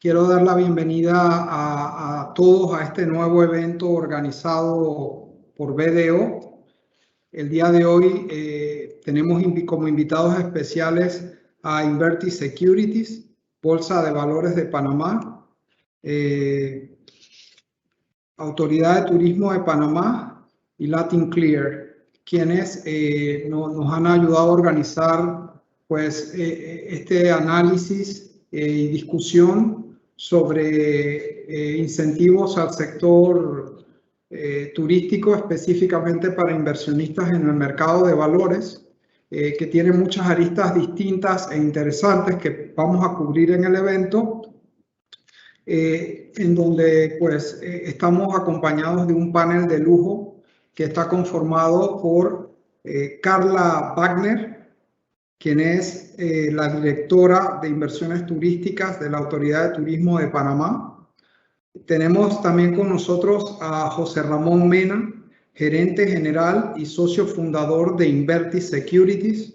Quiero dar la bienvenida a todos a este nuevo evento organizado por BDO. El día de hoy tenemos como invitados especiales a Inverti Securities, Bolsa de Valores de Panamá, Autoridad de Turismo de Panamá y Latin Clear, quienes nos han ayudado a organizar pues, este análisis y discusión sobre incentivos al sector turístico, específicamente para inversionistas en el mercado de valores, que tiene muchas aristas distintas e interesantes que vamos a cubrir en el evento. En donde pues estamos acompañados de un panel de lujo que está conformado por Carla Wagner, quien es la directora de inversiones turísticas de la Autoridad de Turismo de Panamá. Tenemos también con nosotros a José Ramón Mena, gerente general y socio fundador de Inverti Securities.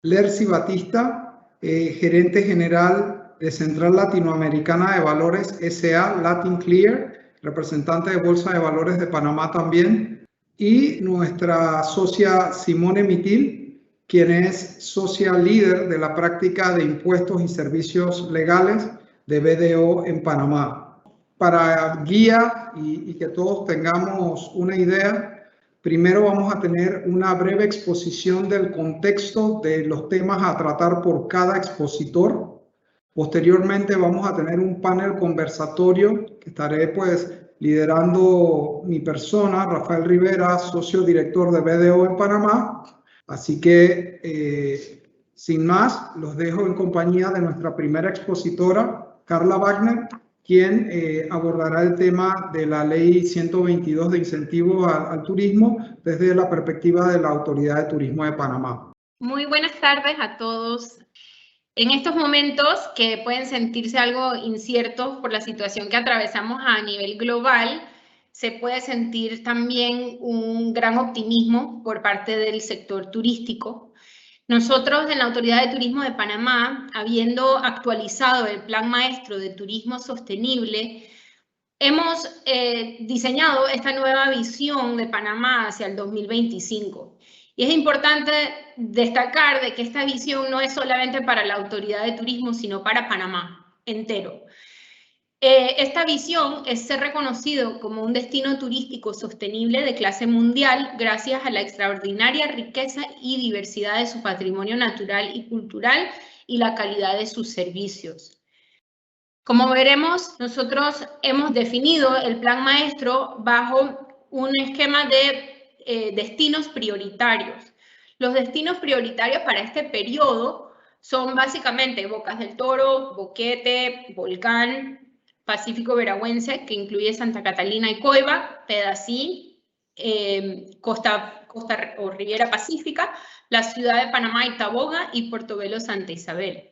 Lercy Batista, gerente general de Central Latinoamericana de Valores S.A. Latin Clear, representante de Bolsa de Valores de Panamá también, y nuestra socia Simone Mitil, quien es socia líder de la práctica de impuestos y servicios legales de BDO en Panamá. Para guía y que todos tengamos una idea, primero vamos a tener una breve exposición del contexto de los temas a tratar por cada expositor. Posteriormente vamos a tener un panel conversatorio que estaré pues liderando mi persona, Rafael Rivera, socio director de BDO en Panamá. Así que sin más, los dejo en compañía de nuestra primera expositora, Carla Wagner, quien abordará el tema de la Ley 122 de incentivos al turismo desde la perspectiva de la Autoridad de Turismo de Panamá. Muy buenas tardes a todos. En estos momentos que pueden sentirse algo inciertos por la situación que atravesamos a nivel global, se puede sentir también un gran optimismo por parte del sector turístico. Nosotros en la Autoridad de Turismo de Panamá, habiendo actualizado el Plan Maestro de Turismo Sostenible, hemos diseñado esta nueva visión de Panamá hacia el 2025. Y es importante destacar de que esta visión no es solamente para la Autoridad de Turismo, sino para Panamá entero. Esta visión es ser reconocido como un destino turístico sostenible de clase mundial gracias a la extraordinaria riqueza y diversidad de su patrimonio natural y cultural y la calidad de sus servicios. Como veremos, nosotros hemos definido el plan maestro bajo un esquema de destinos prioritarios. Los destinos prioritarios para este periodo son básicamente Bocas del Toro, Boquete, Volcán, Pacífico Veragüense, que incluye Santa Catalina y Coiba, Pedací, Costa o Riviera Pacífica, la ciudad de Panamá y Taboga y Portobelo Santa Isabel.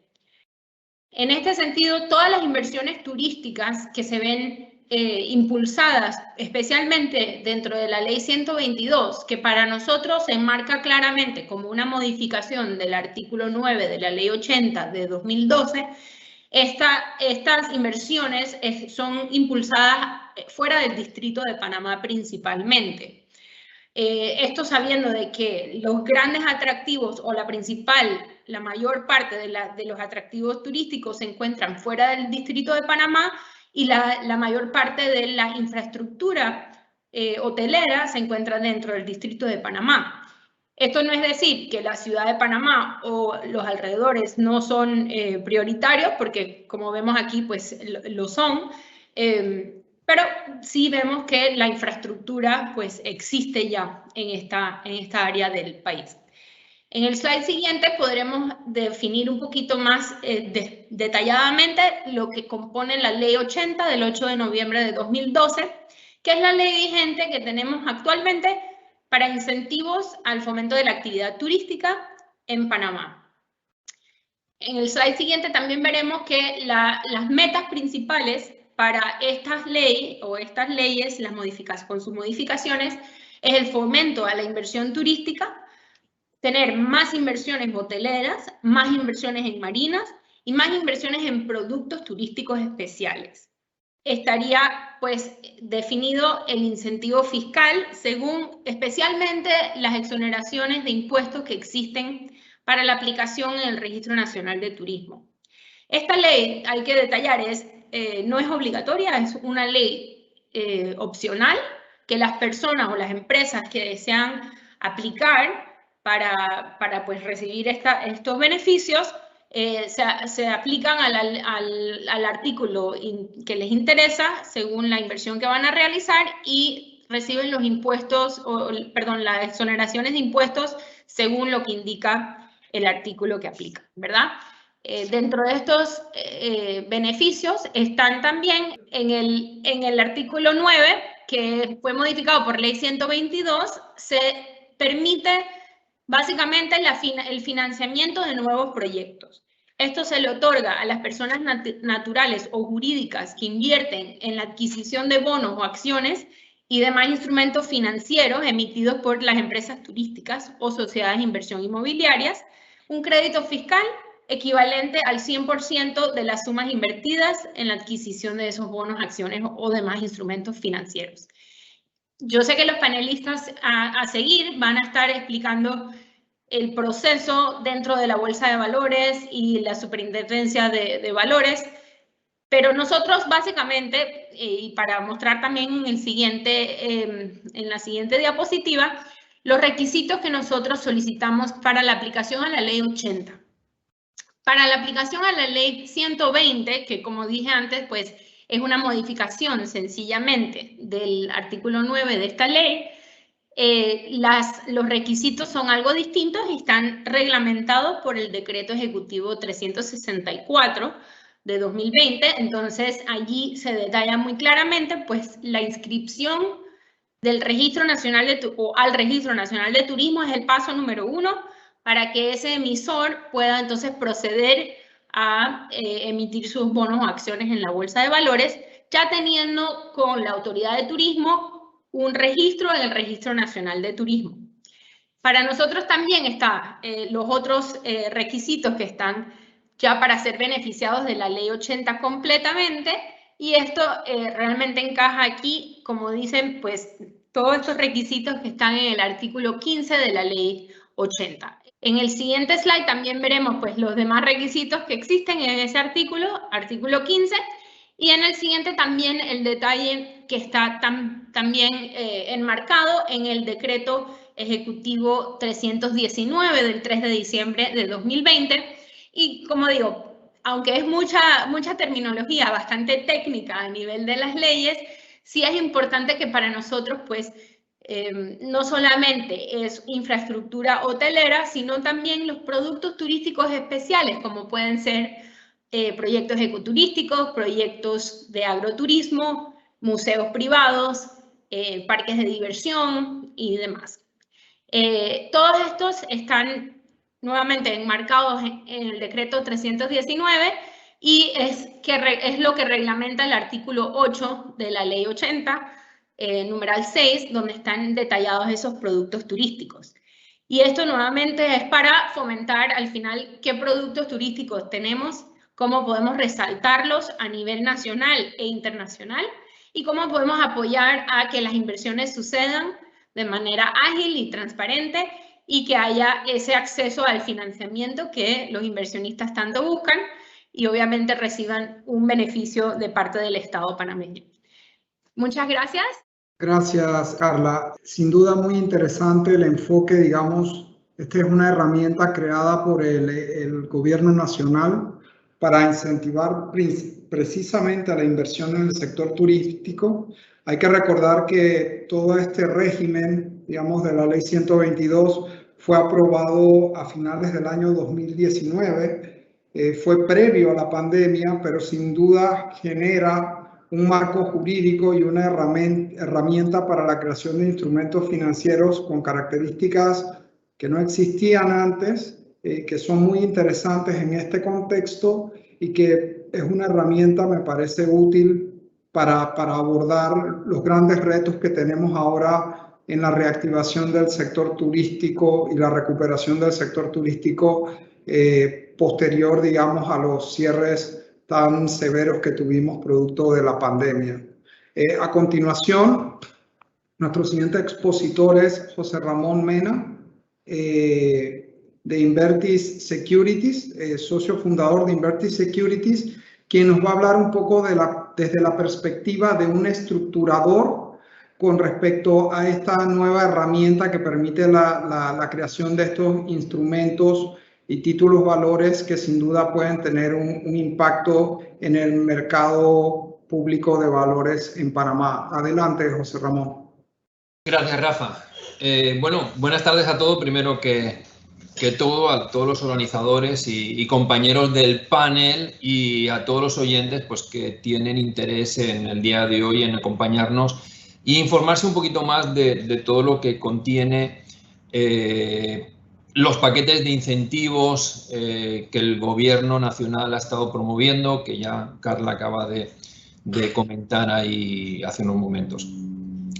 En este sentido, todas las inversiones turísticas que se ven impulsadas, especialmente dentro de la Ley 122, que para nosotros se enmarca claramente como una modificación del artículo 9 de la Ley 80 de 2012, estas inversiones son impulsadas fuera del Distrito de Panamá principalmente. Esto sabiendo de que los grandes atractivos o la mayor parte de los atractivos turísticos se encuentran fuera del Distrito de Panamá y la mayor parte de la infraestructura hotelera se encuentra dentro del Distrito de Panamá. Esto no es decir que la ciudad de Panamá o los alrededores no son prioritarios, porque como vemos aquí, pues lo son. Pero sí vemos que la infraestructura pues, existe ya en esta área del país. En el slide siguiente podremos definir un poquito más detalladamente lo que compone la Ley 80 del 8 de noviembre de 2012, que es la ley vigente que tenemos actualmente para incentivos al fomento de la actividad turística en Panamá. En el slide siguiente también veremos que las metas principales para estas leyes con sus modificaciones es el fomento a la inversión turística, tener más inversiones hoteleras, más inversiones en marinas y más inversiones en productos turísticos especiales. Estaría pues definido el incentivo fiscal según especialmente las exoneraciones de impuestos que existen para la aplicación en el Registro Nacional de Turismo. Esta ley, hay que detallar, no es obligatoria, es una ley opcional que las personas o las empresas que desean aplicar para pues, recibir estos beneficios se aplican al artículo que les interesa según la inversión que van a realizar y reciben los impuestos, las exoneraciones de impuestos según lo que indica el artículo que aplica, ¿verdad? Dentro de estos beneficios están también en el artículo 9, que fue modificado por Ley 122, se permite básicamente el financiamiento de nuevos proyectos. Esto se le otorga a las personas naturales o jurídicas que invierten en la adquisición de bonos o acciones y demás instrumentos financieros emitidos por las empresas turísticas o sociedades de inversión inmobiliarias, un crédito fiscal equivalente al 100% de las sumas invertidas en la adquisición de esos bonos, acciones o demás instrumentos financieros. Yo sé que los panelistas a seguir van a estar explicando el proceso dentro de la Bolsa de Valores y la Superintendencia de Valores, pero nosotros básicamente, y para mostrar también en la siguiente diapositiva, los requisitos que nosotros solicitamos para la aplicación a la Ley 80. Para la aplicación a la Ley 120, que como dije antes, pues es una modificación sencillamente del artículo 9 de esta ley, los requisitos son algo distintos y están reglamentados por el Decreto Ejecutivo 364 de 2020. Entonces, allí se detalla muy claramente pues, la inscripción del Registro Nacional al Registro Nacional de Turismo es el paso número 1 para que ese emisor pueda entonces proceder a emitir sus bonos o acciones en la Bolsa de Valores, ya teniendo con la Autoridad de Turismo un registro en el Registro Nacional de Turismo. Para nosotros también están los otros requisitos que están ya para ser beneficiados de la Ley 80 completamente, y esto realmente encaja aquí, como dicen, pues todos estos requisitos que están en el artículo 15 de la Ley 80. En el siguiente slide también veremos pues, los demás requisitos que existen en ese artículo 15, y en el siguiente también el detalle que está también enmarcado en el Decreto Ejecutivo 319 del 3 de diciembre de 2020. Y como digo, aunque es mucha terminología bastante técnica a nivel de las leyes, sí es importante que para nosotros pues no solamente es infraestructura hotelera, sino también los productos turísticos especiales, como pueden ser proyectos ecoturísticos, proyectos de agroturismo, museos privados, parques de diversión y demás. Todos estos están nuevamente enmarcados en el decreto 319 y es lo que reglamenta el artículo 8 de la ley 80, numeral 6, donde están detallados esos productos turísticos. Y esto nuevamente es para fomentar al final qué productos turísticos tenemos, cómo podemos resaltarlos a nivel nacional e internacional y cómo podemos apoyar a que las inversiones sucedan de manera ágil y transparente y que haya ese acceso al financiamiento que los inversionistas tanto buscan y obviamente reciban un beneficio de parte del Estado panameño. Muchas gracias. Gracias, Carla. Sin duda muy interesante el enfoque, digamos, esta es una herramienta creada por el gobierno nacional para incentivar precisamente a la inversión en el sector turístico. Hay que recordar que todo este régimen, digamos, de la ley 122 fue aprobado a finales del año 2019, fue previo a la pandemia, pero sin duda genera un marco jurídico y una herramienta para la creación de instrumentos financieros con características que no existían antes, que son muy interesantes en este contexto y que es una herramienta, me parece útil para abordar los grandes retos que tenemos ahora en la reactivación del sector turístico y la recuperación del sector turístico posterior, digamos, a los cierres tan severos que tuvimos producto de la pandemia. A continuación, nuestro siguiente expositor es José Ramón Mena, de Invertis Securities, socio fundador de Invertis Securities, quien nos va a hablar un poco desde la perspectiva de un estructurador con respecto a esta nueva herramienta que permite la creación de estos instrumentos y títulos valores que sin duda pueden tener un impacto en el mercado público de valores en Panamá. Adelante, José Ramón. Gracias, Rafa. Bueno, buenas tardes a todos. Primero que todo, a todos los organizadores y compañeros del panel y a todos los oyentes pues, que tienen interés en el día de hoy en acompañarnos e informarse un poquito más de todo lo que contiene los paquetes de incentivos que el Gobierno Nacional ha estado promoviendo, que ya Carla acaba de comentar ahí hace unos momentos.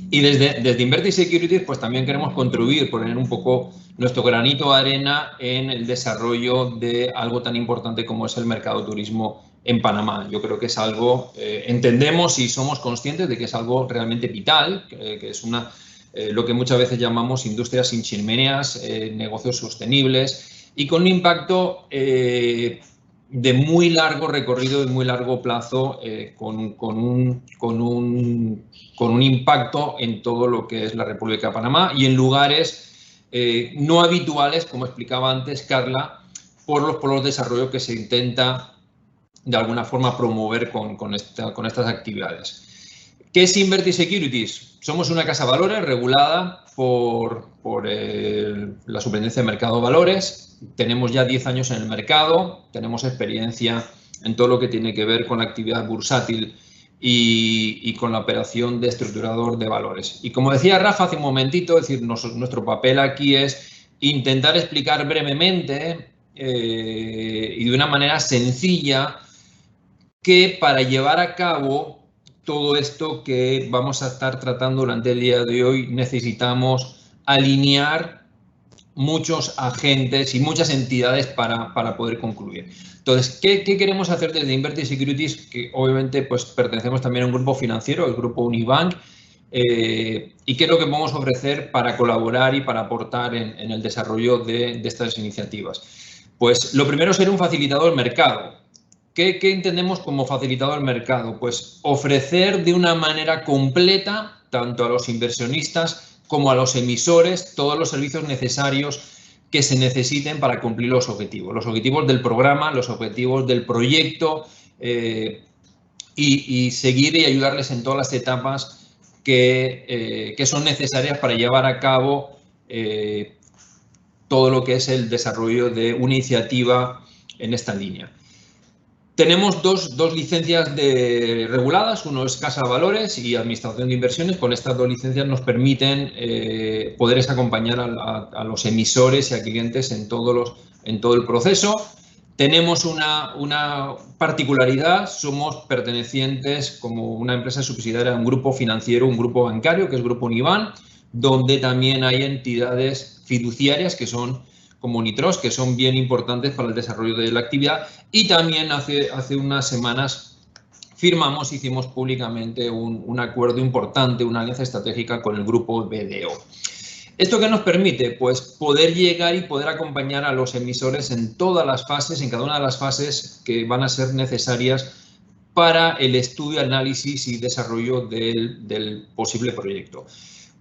Y desde Invertis Securities pues también queremos contribuir, poner un poco nuestro granito de arena en el desarrollo de algo tan importante como es el mercado turismo en Panamá. Yo creo que es algo, entendemos y somos conscientes de que es algo realmente vital, que es lo que muchas veces llamamos industrias sin chimeneas, negocios sostenibles y con un impacto de muy largo recorrido, de muy largo plazo, con un impacto en todo lo que es la República de Panamá y en lugares no habituales, como explicaba antes Carla, por los desarrollos que se intenta de alguna forma promover con estas actividades. ¿Qué es Invertis Securities? Somos una casa de valores regulada por la Superintendencia de Mercado de Valores. Tenemos ya 10 años en el mercado, tenemos experiencia en todo lo que tiene que ver con la actividad bursátil y con la operación de estructurador de valores. Y como decía Rafa hace un momentito, es decir, nuestro papel aquí es intentar explicar brevemente y de una manera sencilla que para llevar a cabo todo esto que vamos a estar tratando durante el día de hoy necesitamos alinear muchos agentes y muchas entidades para poder concluir. Entonces, ¿qué queremos hacer desde Invertis Securities? Que obviamente pues, pertenecemos también a un grupo financiero, el grupo Unibank, y qué es lo que podemos ofrecer para colaborar y para aportar en el desarrollo de estas iniciativas. Pues lo primero es ser un facilitador del mercado. ¿Qué entendemos como facilitador del mercado? Pues ofrecer de una manera completa, tanto a los inversionistas como a los emisores, todos los servicios necesarios que se necesiten para cumplir los objetivos del programa, los objetivos del proyecto y seguir y ayudarles en todas las etapas que son necesarias para llevar a cabo todo lo que es el desarrollo de una iniciativa en esta línea. Tenemos dos licencias reguladas, uno es Casa de Valores y Administración de Inversiones. Con estas dos licencias nos permiten poder acompañar a los emisores y a clientes en todo el proceso. Tenemos una particularidad, somos pertenecientes como una empresa subsidiaria a un grupo financiero, un grupo bancario, que es Grupo Unibank, donde también hay entidades fiduciarias que son como Nitros, que son bien importantes para el desarrollo de la actividad. Y también hace unas semanas hicimos públicamente un acuerdo importante, una alianza estratégica con el grupo BDO. ¿Esto qué nos permite? Pues poder llegar y poder acompañar a los emisores en todas las fases, en cada una de las fases que van a ser necesarias para el estudio, análisis y desarrollo del posible proyecto.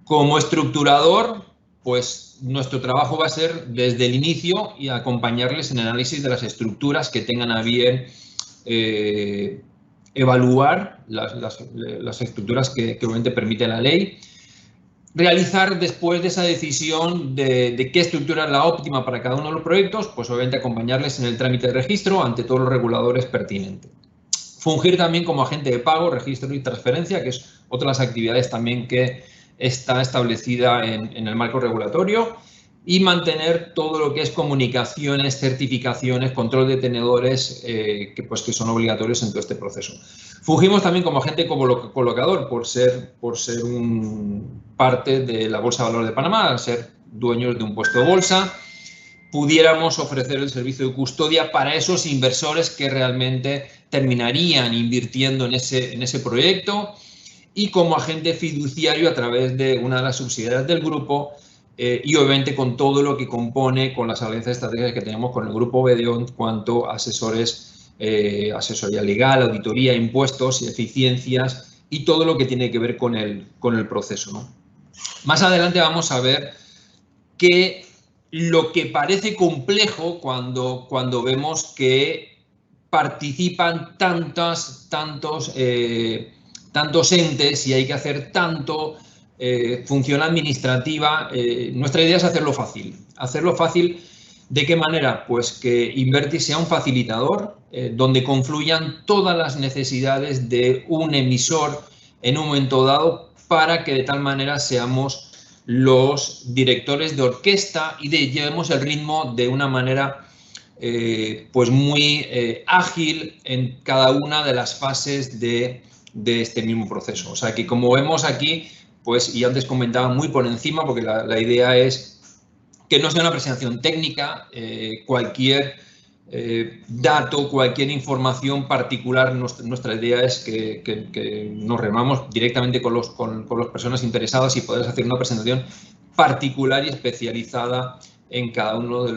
Como estructurador, pues nuestro trabajo va a ser desde el inicio y acompañarles en el análisis de las estructuras que tengan a bien evaluar las estructuras que obviamente permite la ley, realizar después de esa decisión de qué estructura es la óptima para cada uno de los proyectos, pues obviamente acompañarles en el trámite de registro ante todos los reguladores pertinentes. Fungir también como agente de pago, registro y transferencia, que es otra de las actividades también que está establecida en el marco regulatorio, y mantener todo lo que es comunicaciones, certificaciones, control de tenedores que son obligatorios en todo este proceso. Fungimos también como agente colocador por ser parte de la Bolsa de Valores de Panamá, al ser dueños de un puesto de bolsa, pudiéramos ofrecer el servicio de custodia para esos inversores que realmente terminarían invirtiendo en ese proyecto, y como agente fiduciario a través de una de las subsidiarias del grupo, y obviamente con todo lo que compone, con las alianzas estratégicas que tenemos con el grupo BDO, cuanto a asesores, asesoría legal, auditoría, impuestos, eficiencias y todo lo que tiene que ver con el proceso, ¿no? Más adelante vamos a ver que lo que parece complejo cuando vemos que participan tantos entes y hay que hacer tanto función administrativa, nuestra idea es hacerlo fácil. ¿Hacerlo fácil de qué manera? Pues que Inverti sea un facilitador donde confluyan todas las necesidades de un emisor en un momento dado, para que de tal manera seamos los directores de orquesta y llevemos el ritmo de una manera pues muy ágil en cada una de las fases de este mismo proceso. O sea que, como vemos aquí, pues, y antes comentaba muy por encima, porque la idea es que no sea una presentación técnica, cualquier dato, cualquier información particular, nuestra idea es que nos reunamos directamente con las personas interesadas y poder hacer una presentación particular y especializada en cada uno de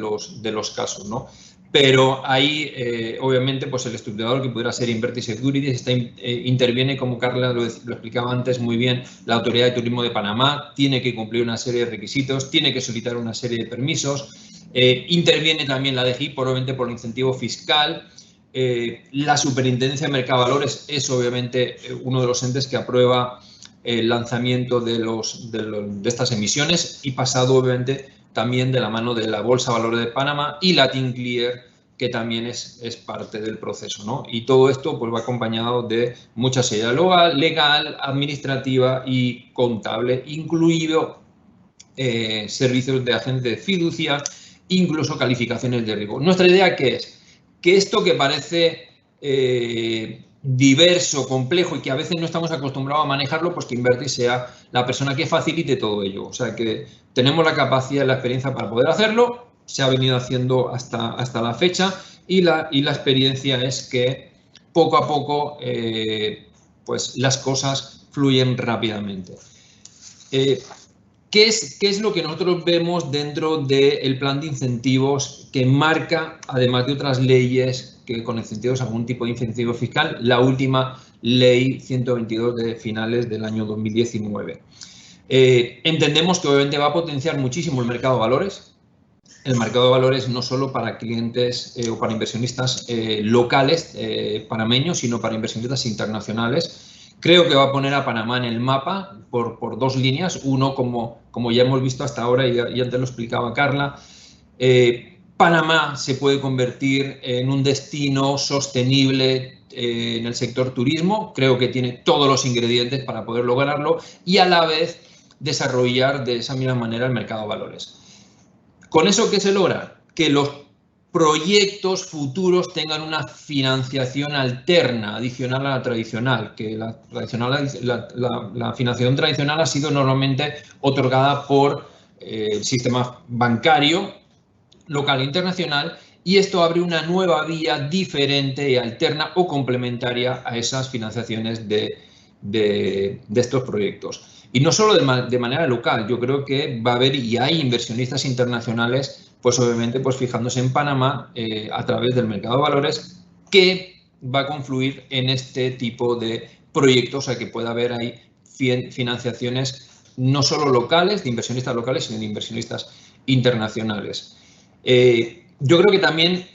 los casos, ¿no? Pero ahí, obviamente, pues el estructurador, que pudiera ser Inverti Securities, interviene, como Carla lo explicaba antes muy bien, la Autoridad de Turismo de Panamá, tiene que cumplir una serie de requisitos, tiene que solicitar una serie de permisos, interviene también la DGI, obviamente, por el incentivo fiscal. La Superintendencia de Mercado de Valores es, obviamente, uno de los entes que aprueba el lanzamiento de estas emisiones, y pasado, obviamente, también de la mano de la Bolsa de Valores de Panamá y Latin Clear, que también es parte del proceso, ¿no? Y todo esto pues va acompañado de mucha seriedad legal, administrativa y contable, incluido servicios de agente de fiducia, incluso calificaciones de riesgo. Nuestra idea, ¿qué es? Que esto que parece diverso, complejo y que a veces no estamos acostumbrados a manejarlo, pues que Inverti sea la persona que facilite todo ello. O sea que tenemos la capacidad y la experiencia para poder hacerlo, se ha venido haciendo hasta la fecha, y la experiencia es que poco a poco pues las cosas fluyen rápidamente. ¿Qué es lo que nosotros vemos dentro del plan de incentivos que marca, además de otras leyes que con incentivos, algún tipo de incentivo fiscal, la última ley 122 de finales del año 2019? Entendemos que obviamente va a potenciar muchísimo el mercado de valores. El mercado de valores no solo para clientes o para inversionistas locales panameños, sino para inversionistas internacionales. Creo que va a poner a Panamá en el mapa por dos líneas. Uno, como ya hemos visto hasta ahora, y antes lo explicaba Carla, Panamá se puede convertir en un destino sostenible en el sector turismo. Creo que tiene todos los ingredientes para poder lograrlo, y a la vez desarrollar de esa misma manera el mercado de valores. ¿Con eso qué se logra? Que los proyectos futuros tengan una financiación alterna, adicional a la tradicional, que la financiación tradicional ha sido normalmente otorgada por el sistema bancario local e internacional, y esto abre una nueva vía diferente y alterna o complementaria a esas financiaciones de estos proyectos. Y no solo de manera local, yo creo que va a haber y hay inversionistas internacionales, pues obviamente pues fijándose en Panamá a través del mercado de valores, que va a confluir en este tipo de proyectos, o sea que puede haber ahí financiaciones no solo locales, de inversionistas locales, sino de inversionistas internacionales. Yo creo que también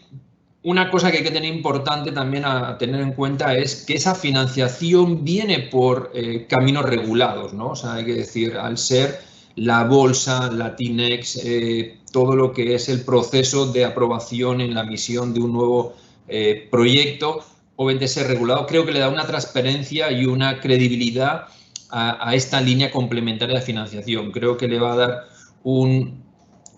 una cosa que hay que tener importante también a tener en cuenta es que esa financiación viene por caminos regulados, ¿no? O sea, hay que decir, al ser la bolsa, Latinex, todo lo que es el proceso de aprobación en la emisión de un nuevo proyecto, obviamente ser regulado, creo que le da una transparencia y una credibilidad a esta línea complementaria de financiación. Creo que le va a dar un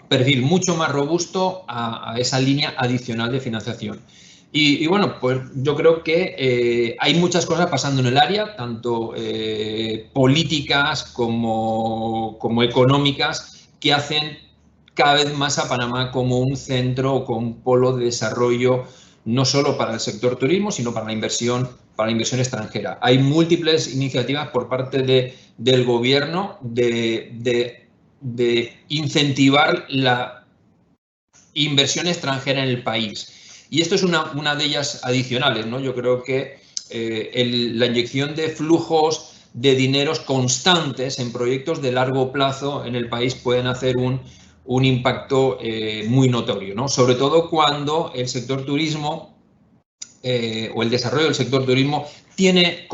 perfil mucho más robusto a esa línea adicional de financiación. Y bueno, pues yo creo que hay muchas cosas pasando en el área, tanto políticas como económicas, que hacen cada vez más a Panamá como un centro o como un polo de desarrollo, no solo para el sector turismo, sino para la inversión extranjera. Hay múltiples iniciativas por parte del gobierno de incentivar la inversión extranjera en el país. Y esto es una de ellas adicionales, ¿no? Yo creo que la inyección de flujos de dineros constantes en proyectos de largo plazo en el país pueden hacer un impacto muy notorio, ¿no? Sobre todo cuando el sector turismo o el desarrollo del sector turismo tiene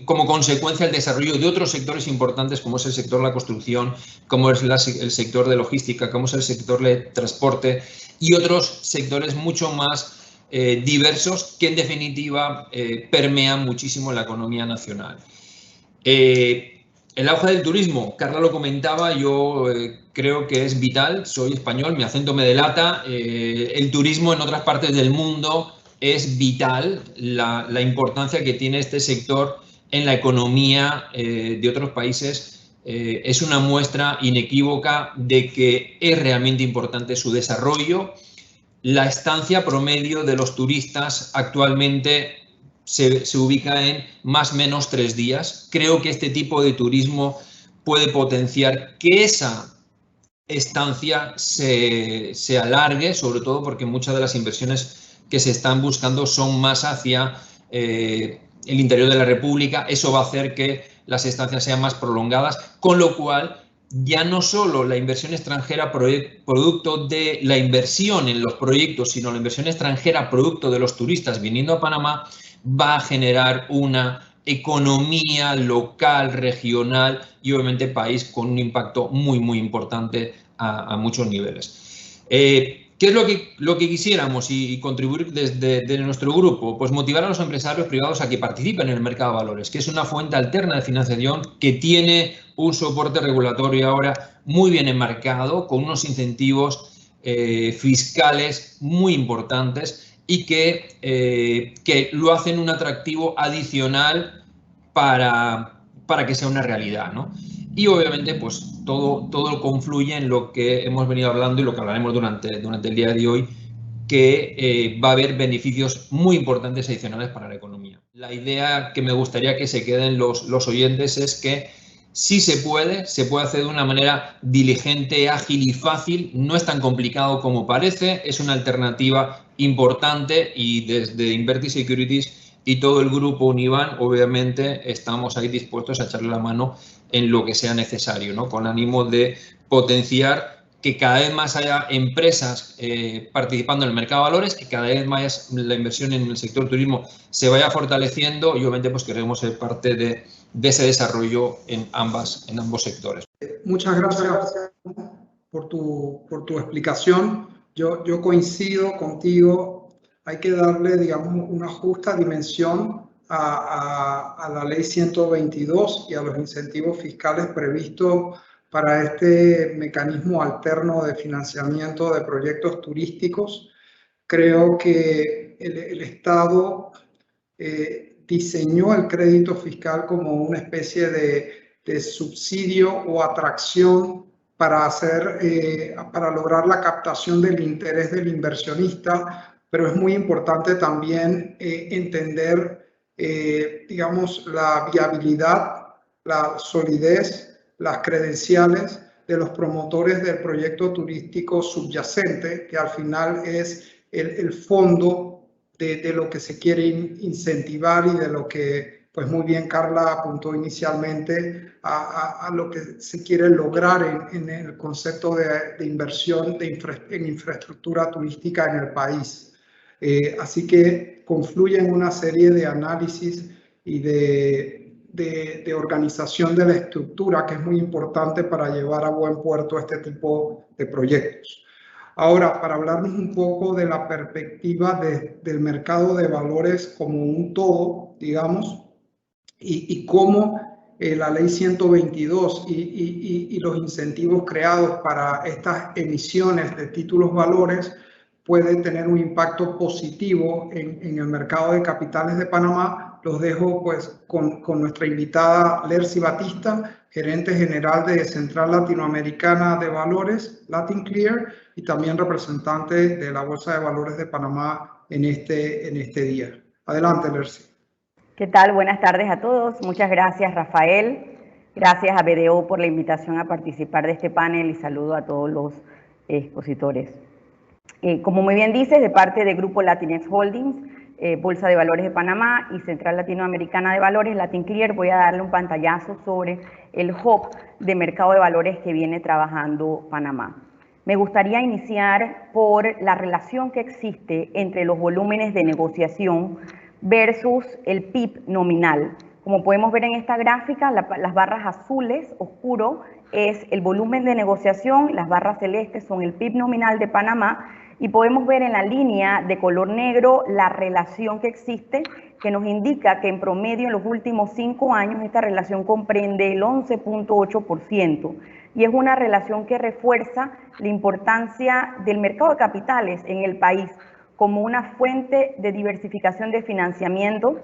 como consecuencia el desarrollo de otros sectores importantes, como es el sector de la construcción, como es el sector de logística, como es el sector de transporte y otros sectores mucho más diversos que en definitiva permean muchísimo la economía nacional. El auge del turismo, Carla lo comentaba, yo creo que es vital, soy español, mi acento me delata, el turismo en otras partes del mundo es vital, la importancia que tiene este sector en la economía de otros países es una muestra inequívoca de que es realmente importante su desarrollo. La estancia promedio de los turistas actualmente se ubica en más o menos 3 días. Creo que este tipo de turismo puede potenciar que esa estancia se alargue, sobre todo porque muchas de las inversiones que se están buscando son más hacia el interior de la República. Eso va a hacer que las estancias sean más prolongadas, con lo cual ya no solo la inversión extranjera producto de la inversión en los proyectos, sino la inversión extranjera producto de los turistas viniendo a Panamá, va a generar una economía local, regional y obviamente país con un impacto muy, muy importante a muchos niveles. ¿Qué es lo que quisiéramos y contribuir desde nuestro grupo? Pues motivar a los empresarios privados a que participen en el mercado de valores, que es una fuente alterna de financiación que tiene un soporte regulatorio ahora muy bien enmarcado, con unos incentivos fiscales muy importantes y que lo hacen un atractivo adicional para que sea una realidad, ¿no? Y obviamente pues todo confluye en lo que hemos venido hablando y lo que hablaremos durante el día de hoy, que va a haber beneficios muy importantes adicionales para la economía. La idea que me gustaría que se queden los oyentes es que sí se puede hacer de una manera diligente, ágil y fácil, no es tan complicado como parece, es una alternativa importante y desde Inverti Securities y todo el grupo Uniban, obviamente, estamos ahí dispuestos a echarle la mano en lo que sea necesario, ¿no? Con ánimo de potenciar que cada vez más haya empresas participando en el mercado de valores, que cada vez más la inversión en el sector turismo se vaya fortaleciendo y obviamente pues queremos ser parte de ese desarrollo en ambos sectores. Muchas gracias por tu explicación. Yo coincido contigo. Hay que darle, digamos, una justa dimensión a la ley 122 y a los incentivos fiscales previstos para este mecanismo alterno de financiamiento de proyectos turísticos. Creo que el Estado diseñó el crédito fiscal como una especie de subsidio o atracción para lograr la captación del interés del inversionista, pero es muy importante también entender, digamos, la viabilidad, la solidez, las credenciales de los promotores del proyecto turístico subyacente, que al final es el fondo de lo que se quiere incentivar y de lo que, pues muy bien Carla apuntó inicialmente, a lo que se quiere lograr en el concepto de inversión en infraestructura turística en el país. Así que confluyen una serie de análisis y de organización de la estructura que es muy importante para llevar a buen puerto este tipo de proyectos. Ahora, para hablarnos un poco de la perspectiva del mercado de valores como un todo, digamos, y cómo la ley 122 y los incentivos creados para estas emisiones de títulos valores puede tener un impacto positivo en el mercado de capitales de Panamá, los dejo pues con nuestra invitada Lercy Batista, gerente general de Central Latinoamericana de Valores, Latin Clear, y también representante de la Bolsa de Valores de Panamá en este día. Adelante, Lercy. ¿Qué tal? Buenas tardes a todos. Muchas gracias, Rafael. Gracias a BDO por la invitación a participar de este panel y saludo a todos los expositores. Como muy bien dices, de parte del Grupo Latinex Holdings, Bolsa de Valores de Panamá y Central Latinoamericana de Valores, Latin Clear, voy a darle un pantallazo sobre el hub de mercado de valores que viene trabajando Panamá. Me gustaría iniciar por la relación que existe entre los volúmenes de negociación versus el PIB nominal. Como podemos ver en esta gráfica, las barras azules oscuro es el volumen de negociación, las barras celestes son el PIB nominal de Panamá, y podemos ver en la línea de color negro la relación que existe, que nos indica que en promedio en los últimos 5 años esta relación comprende el 11.8%, y es una relación que refuerza la importancia del mercado de capitales en el país como una fuente de diversificación de financiamiento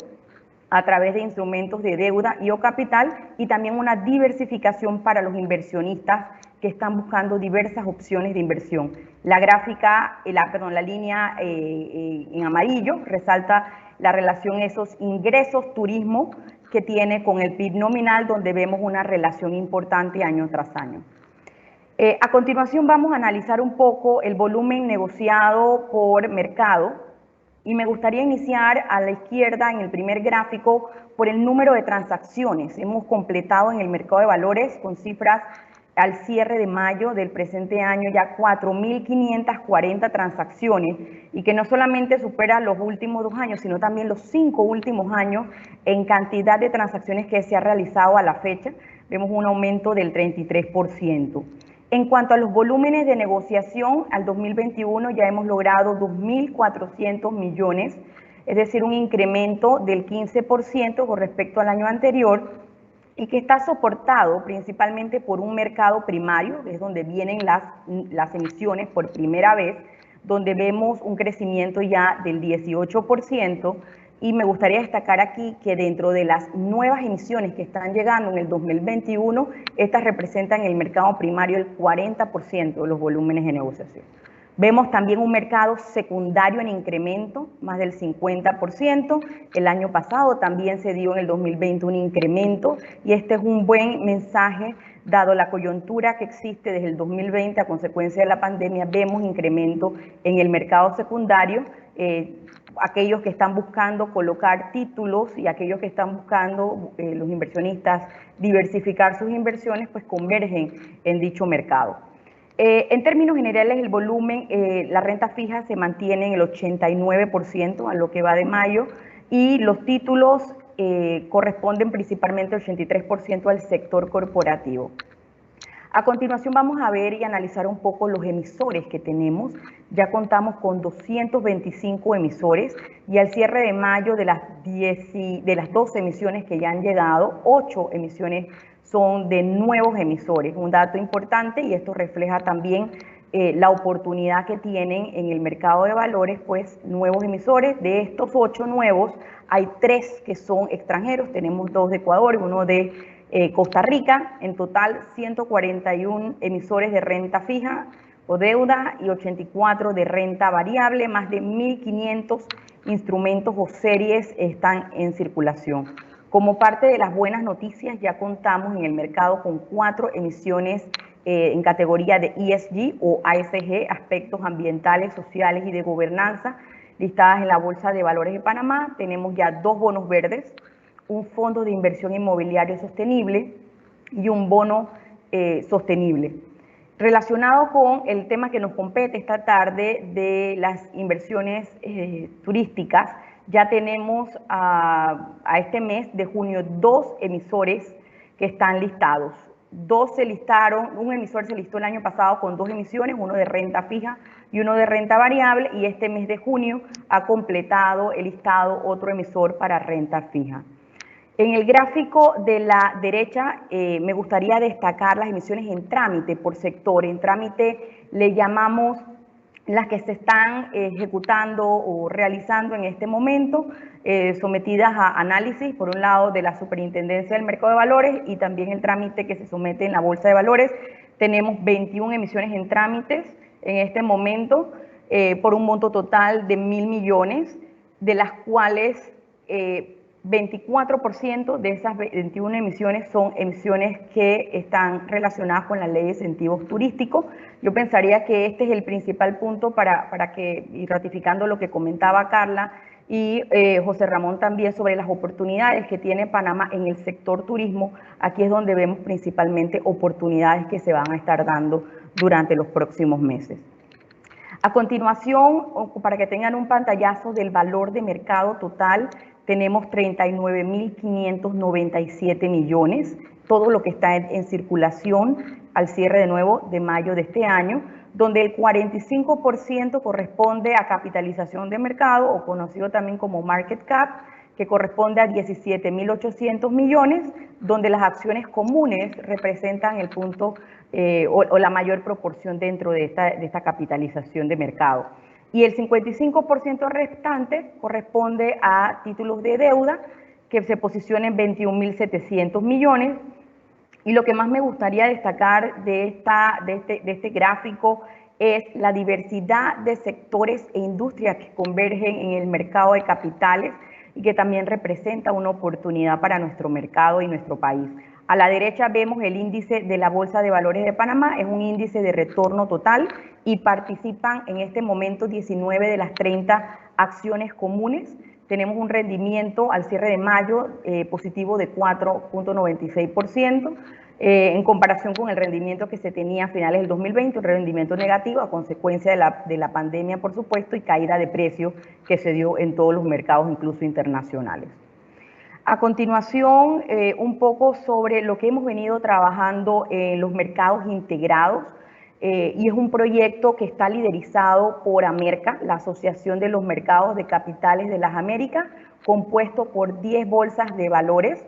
a través de instrumentos de deuda y o capital, y también una diversificación para los inversionistas que están buscando diversas opciones de inversión. La gráfica, la línea en amarillo resalta la relación esos ingresos turismo que tiene con el PIB nominal, donde vemos una relación importante año tras año. A continuación vamos a analizar un poco el volumen negociado por mercado, y me gustaría iniciar a la izquierda en el primer gráfico por el número de transacciones. Hemos completado en el mercado de valores con cifras al cierre de mayo del presente año ya 4.540 transacciones, y que no solamente supera los últimos 2 años, sino también los 5 últimos años en cantidad de transacciones que se ha realizado a la fecha. Vemos un aumento del 33%. En cuanto a los volúmenes de negociación, al 2021 ya hemos logrado 2.400 millones, es decir, un incremento del 15% con respecto al año anterior, y que está soportado principalmente por un mercado primario, que es donde vienen las emisiones por primera vez, donde vemos un crecimiento ya del 18%, y me gustaría destacar aquí que dentro de las nuevas emisiones que están llegando en el 2021, estas representan en el mercado primario el 40% de los volúmenes de negociación. Vemos también un mercado secundario en incremento, más del 50%. El año pasado también se dio en el 2020 un incremento, y este es un buen mensaje dado la coyuntura que existe desde el 2020 a consecuencia de la pandemia. Vemos incremento en el mercado secundario, aquellos que están buscando colocar títulos y aquellos que están buscando, los inversionistas, diversificar sus inversiones, pues convergen en dicho mercado. En términos generales, el volumen, la renta fija se mantiene en el 89% a lo que va de mayo, y los títulos corresponden principalmente al 83% al sector corporativo. A continuación vamos a ver y analizar un poco los emisores que tenemos. Ya contamos con 225 emisores, y al cierre de mayo de las 12 emisiones que ya han llegado, 8 emisiones son de nuevos emisores. Un dato importante, y esto refleja también la oportunidad que tienen en el mercado de valores, pues nuevos emisores. De estos 8 nuevos, hay 3 que son extranjeros. Tenemos 2 de Ecuador y 1 de Costa Rica. En total 141 emisores de renta fija o deuda y 84 de renta variable. Más de 1.500 instrumentos o series están en circulación. Como parte de las buenas noticias, ya contamos en el mercado con 4 emisiones en categoría de ESG o ASG, aspectos ambientales, sociales y de gobernanza, listadas en la Bolsa de Valores de Panamá. Tenemos ya 2 bonos verdes, un fondo de inversión inmobiliario sostenible y un bono sostenible. Relacionado con el tema que nos compete esta tarde de las inversiones turísticas, ya tenemos a este mes de junio 2 emisores que están listados. 2 se listaron, un emisor se listó el año pasado con 2 emisiones, uno de renta fija y uno de renta variable, y este mes de junio ha completado el listado otro emisor para renta fija. En el gráfico de la derecha me gustaría destacar las emisiones en trámite por sector. En trámite le llamamos las que se están ejecutando o realizando en este momento, sometidas a análisis, por un lado, de la Superintendencia del Mercado de Valores y también el trámite que se somete en la Bolsa de Valores. Tenemos 21 emisiones en trámites en este momento, por un monto total de 1.000 millones, de las cuales 24% de esas 21 emisiones son emisiones que están relacionadas con la ley de incentivos turísticos. Yo pensaría que este es el principal punto para que, y ratificando lo que comentaba Carla y José Ramón también sobre las oportunidades que tiene Panamá en el sector turismo, aquí es donde vemos principalmente oportunidades que se van a estar dando durante los próximos meses. A continuación, para que tengan un pantallazo del valor de mercado total, tenemos 39.597 millones, todo lo que está en circulación al cierre de nuevo de mayo de este año, donde el 45% corresponde a capitalización de mercado, o conocido también como market cap, que corresponde a 17.800 millones, donde las acciones comunes representan el punto o la mayor proporción dentro de esta capitalización de mercado. Y el 55% restante corresponde a títulos de deuda, que se posicionan en 21.700 millones. Y lo que más me gustaría destacar de este gráfico es la diversidad de sectores e industrias que convergen en el mercado de capitales y que también representa una oportunidad para nuestro mercado y nuestro país. A la derecha vemos el índice de la Bolsa de Valores de Panamá, es un índice de retorno total y participan en este momento 19 de las 30 acciones comunes. Tenemos un rendimiento al cierre de mayo positivo de 4.96%, en comparación con el rendimiento que se tenía a finales del 2020, un rendimiento negativo a consecuencia de la pandemia, por supuesto, y caída de precios que se dio en todos los mercados, incluso internacionales. A continuación, un poco sobre lo que hemos venido trabajando en los mercados integrados, y es un proyecto que está liderizado por AMERCA, la Asociación de los Mercados de Capitales de las Américas, compuesto por 10 bolsas de valores,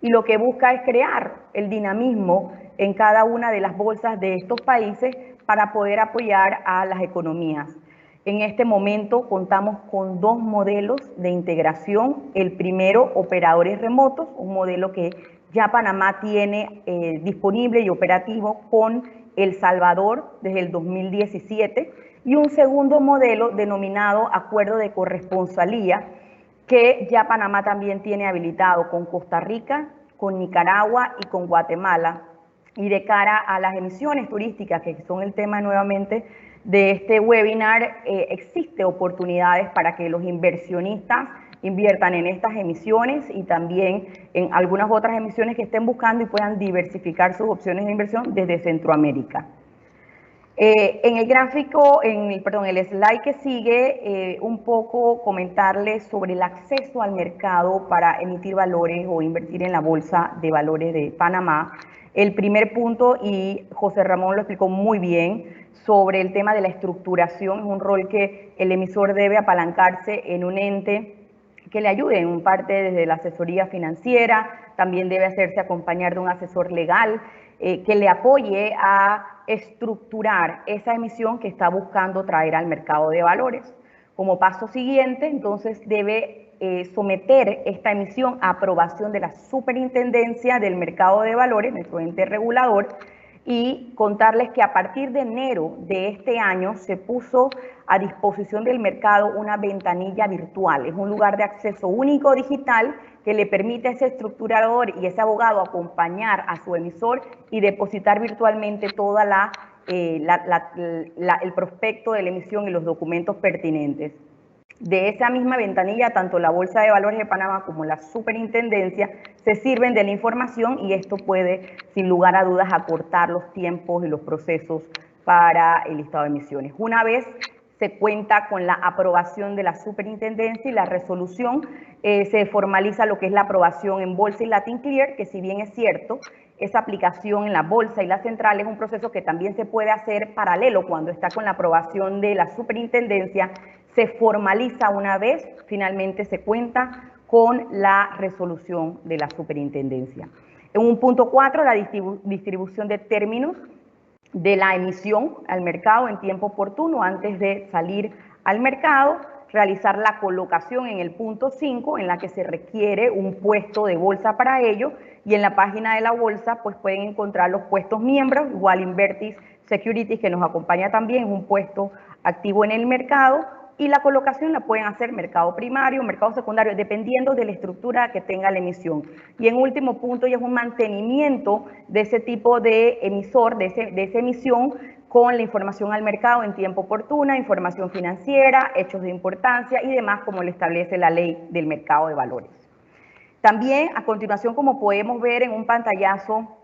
y lo que busca es crear el dinamismo en cada una de las bolsas de estos países para poder apoyar a las economías. En este momento contamos con 2 modelos de integración. El primero, operadores remotos, un modelo que ya Panamá tiene disponible y operativo con El Salvador desde el 2017, y un segundo modelo denominado acuerdo de corresponsalía, que ya Panamá también tiene habilitado con Costa Rica, con Nicaragua y con Guatemala. Y de cara a las emisiones turísticas, que son el tema nuevamente de este webinar, existe oportunidades para que los inversionistas inviertan en estas emisiones y también en algunas otras emisiones que estén buscando y puedan diversificar sus opciones de inversión desde Centroamérica. En el gráfico, el slide que sigue, un poco comentarles sobre el acceso al mercado para emitir valores o invertir en la Bolsa de Valores de Panamá. El primer punto, y José Ramón lo explicó muy bien, sobre el tema de la estructuración, es un rol que el emisor debe apalancarse en un ente que le ayude en parte desde la asesoría financiera, también debe hacerse acompañar de un asesor legal que le apoye a estructurar esa emisión que está buscando traer al mercado de valores. Como paso siguiente, entonces debe someter esta emisión a aprobación de la Superintendencia del Mercado de Valores, nuestro ente regulador, y contarles que a partir de enero de este año se puso a disposición del mercado una ventanilla virtual. Es un lugar de acceso único digital que le permite a ese estructurador y ese abogado acompañar a su emisor y depositar virtualmente toda el prospecto de la emisión y los documentos pertinentes. De esa misma ventanilla, tanto la Bolsa de Valores de Panamá como la Superintendencia se sirven de la información, y esto puede, sin lugar a dudas, acortar los tiempos y los procesos para el listado de emisiones. Una vez se cuenta con la aprobación de la Superintendencia y la resolución, se formaliza lo que es la aprobación en Bolsa y Latin Clear, que si bien es cierto, esa aplicación en la Bolsa y la Central es un proceso que también se puede hacer paralelo cuando está con la aprobación de la Superintendencia, se formaliza una vez finalmente se cuenta con la resolución de la Superintendencia. En un punto 4, la distribución de términos. de la emisión al mercado en tiempo oportuno antes de salir al mercado, realizar la colocación en el punto 5 en la que se requiere un puesto de bolsa para ello, y en la página de la bolsa pues pueden encontrar los puestos miembros, igual Invertis Securities, que nos acompaña también, es un puesto activo en el mercado, y la colocación la pueden hacer mercado primario, mercado secundario, dependiendo de la estructura que tenga la emisión. Y en último punto, ya es un mantenimiento de ese tipo de emisor, de esa emisión, con la información al mercado en tiempo oportuna, información financiera, hechos de importancia y demás, como lo establece la ley del mercado de valores. También, a continuación, como podemos ver en un pantallazo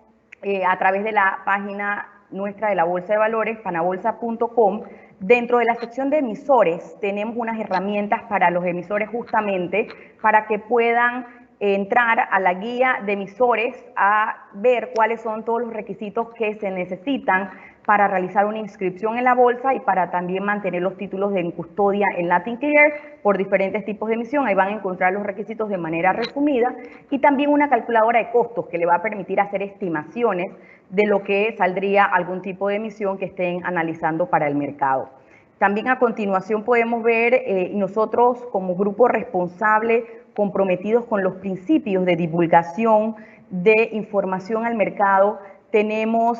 a través de la página nuestra de la Bolsa de Valores, panabolsa.com, dentro de la sección de emisores tenemos unas herramientas para los emisores, justamente para que puedan entrar a la guía de emisores a ver cuáles son todos los requisitos que se necesitan para realizar una inscripción en la bolsa y para también mantener los títulos en custodia en Latin Clear por diferentes tipos de emisión. Ahí van a encontrar los requisitos de manera resumida, y también una calculadora de costos que le va a permitir hacer estimaciones de lo que saldría algún tipo de emisión que estén analizando para el mercado. También a continuación podemos ver nosotros como grupo responsable comprometidos con los principios de divulgación de información al mercado. Tenemos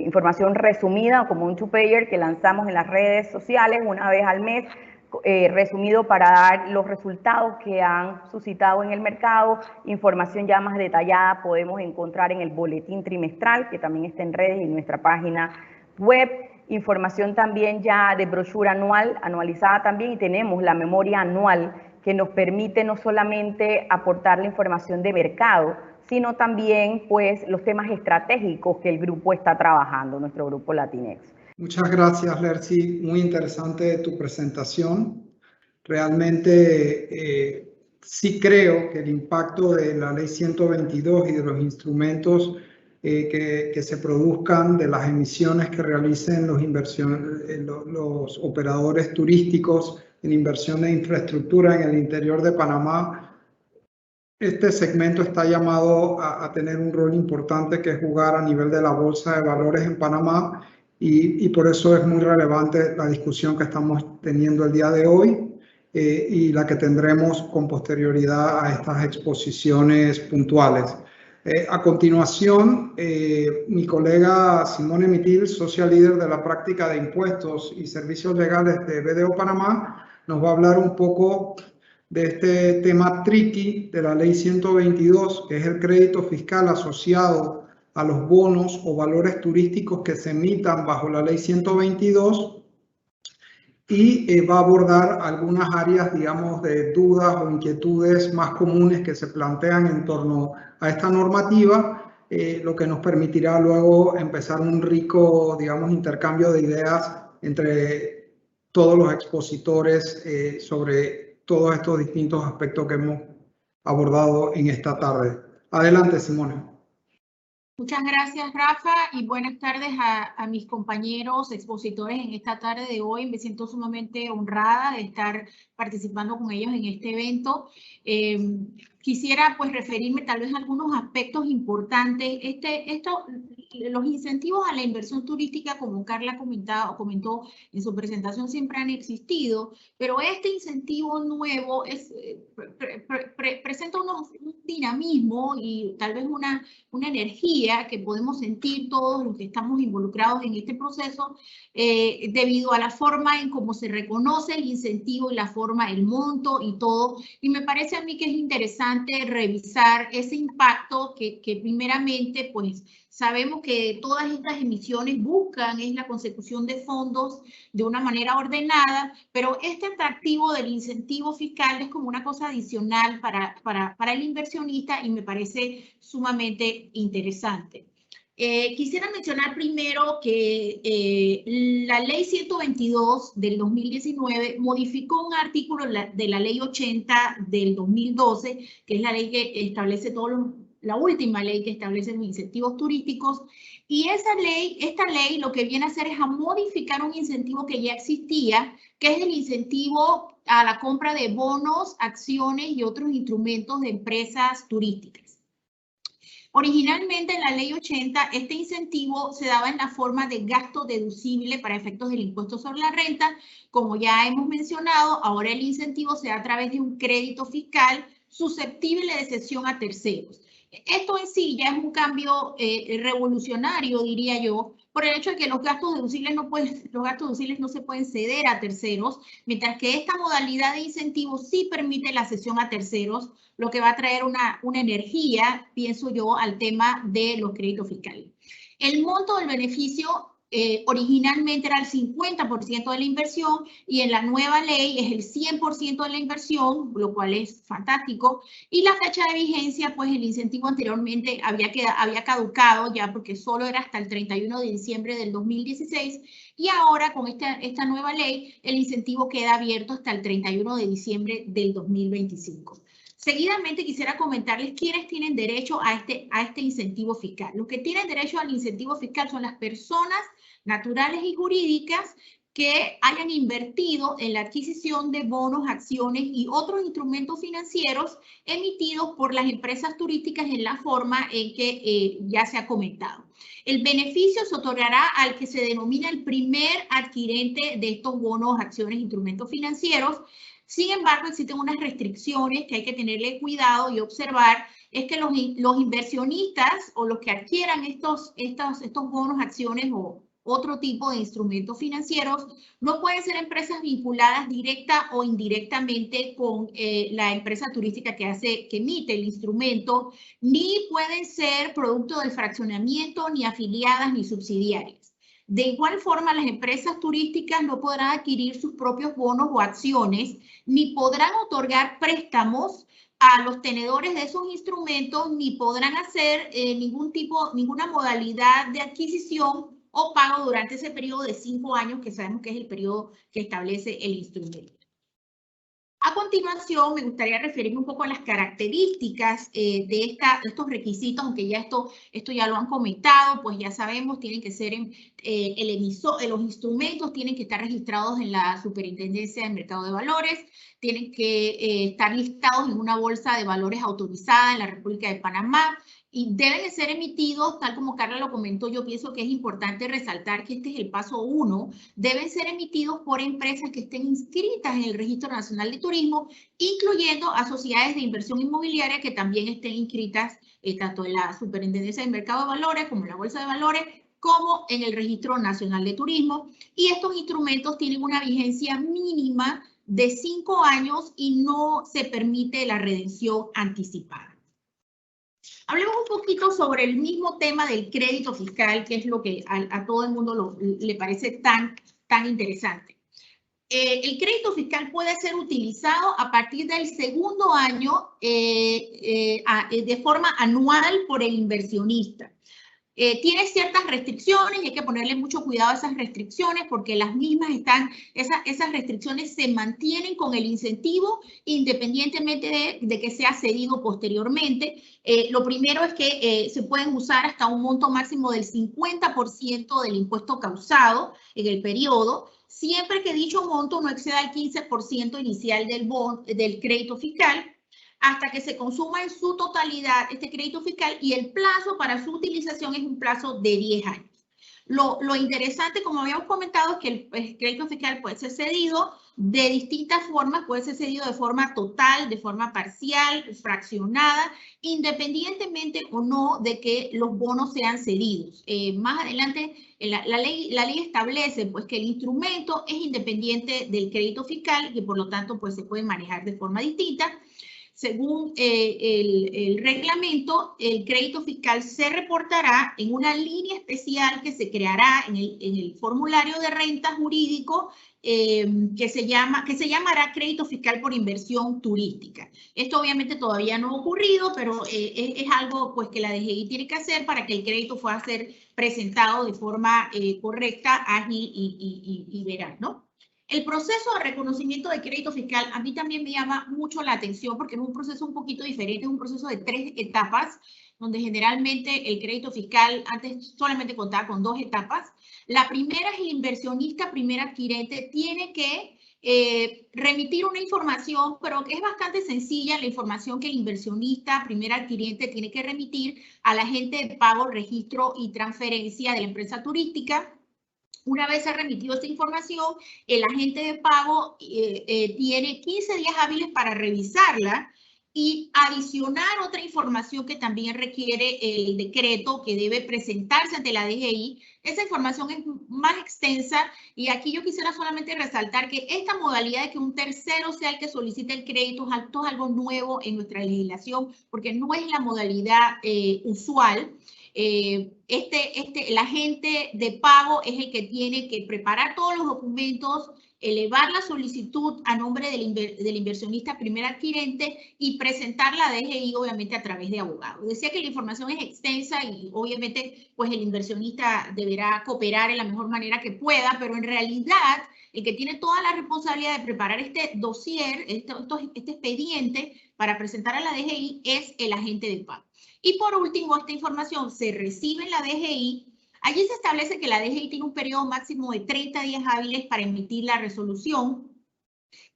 información resumida como un two-pager que lanzamos en las redes sociales una vez al mes, resumido para dar los resultados que han suscitado en el mercado. Información ya más detallada podemos encontrar en el boletín trimestral, que también está en redes y en nuestra página web. Información también ya de brochura anualizada también, y tenemos la memoria anual que nos permite no solamente aportar la información de mercado, sino también pues los temas estratégicos que el grupo está trabajando, nuestro grupo Latinex. Muchas gracias, Lercy. Muy interesante tu presentación. Realmente sí creo que el impacto de la Ley 122 y de los instrumentos que se produzcan, de las emisiones que realicen los operadores turísticos en inversión de infraestructura en el interior de Panamá, este segmento está llamado a tener un rol importante que jugar a nivel de la Bolsa de Valores en Panamá, y por eso es muy relevante la discusión que estamos teniendo el día de hoy y la que tendremos con posterioridad a estas exposiciones puntuales. A continuación, mi colega Simone Mitil, socia líder de la práctica de impuestos y servicios legales de BDO Panamá, nos va a hablar un poco de este tema tricky de la Ley 122, que es el crédito fiscal asociado a los bonos o valores turísticos que se emitan bajo la Ley 122, y va a abordar algunas áreas, digamos, de dudas o inquietudes más comunes que se plantean en torno a esta normativa, lo que nos permitirá luego empezar un rico, digamos, intercambio de ideas entre todos los expositores sobre todos estos distintos aspectos que hemos abordado en esta tarde. Adelante, Simone. Muchas gracias, Rafa, y buenas tardes a mis compañeros expositores en esta tarde de hoy. Me siento sumamente honrada de estar participando con ellos en este evento. Quisiera pues referirme tal vez a algunos aspectos importantes. Los incentivos a la inversión turística, como Carla comentó en su presentación, siempre han existido, pero este incentivo nuevo presenta un dinamismo y tal vez una energía que podemos sentir todos los que estamos involucrados en este proceso debido a la forma en cómo se reconoce el incentivo y la forma, el monto y todo. Y me parece a mí que es interesante revisar ese impacto que primeramente pues sabemos que todas estas emisiones buscan es la consecución de fondos de una manera ordenada, pero este atractivo del incentivo fiscal es como una cosa adicional para el inversionista y me parece sumamente interesante. Quisiera mencionar primero que la Ley 122 del 2019 modificó un artículo de la Ley 80 del 2012, que es la ley que establece la última ley que establece los incentivos turísticos, y esta ley lo que viene a hacer es a modificar un incentivo que ya existía, que es el incentivo a la compra de bonos, acciones y otros instrumentos de empresas turísticas. Originalmente en la ley 80, este incentivo se daba en la forma de gasto deducible para efectos del impuesto sobre la renta. Como ya hemos mencionado, ahora el incentivo se da a través de un crédito fiscal susceptible de cesión a terceros. Esto en sí ya es un cambio revolucionario, diría yo, por el hecho de que los gastos deducibles no se pueden ceder a terceros, mientras que esta modalidad de incentivo sí permite la cesión a terceros, lo que va a traer una energía, pienso yo, al tema de los créditos fiscales. El monto del beneficio originalmente era el 50% de la inversión y en la nueva ley es el 100% de la inversión, lo cual es fantástico. Y la fecha de vigencia, pues el incentivo anteriormente había caducado ya porque solo era hasta el 31 de diciembre del 2016 y ahora con esta nueva ley el incentivo queda abierto hasta el 31 de diciembre del 2025. Seguidamente quisiera comentarles quiénes tienen derecho a este incentivo fiscal. Los que tienen derecho al incentivo fiscal son las personas naturales y jurídicas que hayan invertido en la adquisición de bonos, acciones y otros instrumentos financieros emitidos por las empresas turísticas en la forma en que ya se ha comentado. El beneficio se otorgará al que se denomina el primer adquirente de estos bonos, acciones, instrumentos financieros. Sin embargo, existen unas restricciones que hay que tenerle cuidado y observar, es que los inversionistas o los que adquieran estos bonos, acciones o otro tipo de instrumentos financieros no pueden ser empresas vinculadas directa o indirectamente con la empresa turística que emite el instrumento, ni pueden ser producto del fraccionamiento, ni afiliadas, ni subsidiarias. De igual forma, las empresas turísticas no podrán adquirir sus propios bonos o acciones, ni podrán otorgar préstamos a los tenedores de esos instrumentos, ni podrán hacer ninguna modalidad de adquisición o pago durante ese periodo de 5 años, que sabemos que es el periodo que establece el instrumento. A continuación, me gustaría referirme un poco a las características de estos requisitos, aunque ya esto ya lo han comentado, pues ya sabemos, tienen que ser los instrumentos tienen que estar registrados en la Superintendencia del Mercado de Valores, tienen que estar listados en una bolsa de valores autorizada en la República de Panamá, y deben de ser emitidos, tal como Carla lo comentó, yo pienso que es importante resaltar que este es el paso 1, deben ser emitidos por empresas que estén inscritas en el Registro Nacional de Turismo, incluyendo a sociedades de inversión inmobiliaria que también estén inscritas tanto en la Superintendencia del Mercado de Valores como en la Bolsa de Valores, como en el Registro Nacional de Turismo. Y estos instrumentos tienen una vigencia mínima de 5 años y no se permite la redención anticipada. Hablemos un poquito sobre el mismo tema del crédito fiscal, que es lo que a todo el mundo le parece tan interesante. El crédito fiscal puede ser utilizado a partir del segundo año de forma anual por el inversionista. Tiene ciertas restricciones y hay que ponerle mucho cuidado a esas restricciones porque las mismas esas restricciones se mantienen con el incentivo independientemente de que sea cedido posteriormente. Lo primero es que se pueden usar hasta un monto máximo del 50% del impuesto causado en el periodo, siempre que dicho monto no exceda el 15% inicial del crédito fiscal, hasta que se consuma en su totalidad este crédito fiscal y el plazo para su utilización es un plazo de 10 años. Lo interesante, como habíamos comentado, es que el crédito fiscal puede ser cedido de distintas formas, puede ser cedido de forma total, de forma parcial, fraccionada, independientemente o no de que los bonos sean cedidos. Más adelante, la ley establece pues, que el instrumento es independiente del crédito fiscal y por lo tanto pues, se puede manejar de forma distinta. Según el reglamento, el crédito fiscal se reportará en una línea especial que se creará en el formulario de renta jurídico que se llamará crédito fiscal por inversión turística. Esto obviamente todavía no ha ocurrido, pero es algo pues, que la DGI tiene que hacer para que el crédito pueda ser presentado de forma correcta, ágil y veraz, ¿no? El proceso de reconocimiento de crédito fiscal a mí también me llama mucho la atención porque es un proceso un poquito diferente, es un proceso de 3 etapas, donde generalmente el crédito fiscal antes solamente contaba con 2 etapas. La primera es el inversionista, primer adquirente, tiene que remitir una información, pero que es bastante sencilla, la información que el inversionista, primer adquiriente, tiene que remitir al agente de pago, registro y transferencia de la empresa turística. Una vez se ha remitido esta información, el agente de pago tiene 15 días hábiles para revisarla y adicionar otra información que también requiere el decreto que debe presentarse ante la DGI. Esa información es más extensa y aquí yo quisiera solamente resaltar que esta modalidad de que un tercero sea el que solicite el crédito es algo nuevo en nuestra legislación porque no es la modalidad usual. El agente de pago es el que tiene que preparar todos los documentos, elevar la solicitud a nombre del inversionista primer adquirente y presentarla a DGI, obviamente, a través de abogados. Decía que la información es extensa y, obviamente, pues el inversionista deberá cooperar en la mejor manera que pueda, pero en realidad, el que tiene toda la responsabilidad de preparar este dossier, este expediente para presentar a la DGI es el agente de pago. Y por último, esta información se recibe en la DGI. Allí se establece que la DGI tiene un periodo máximo de 30 días hábiles para emitir la resolución.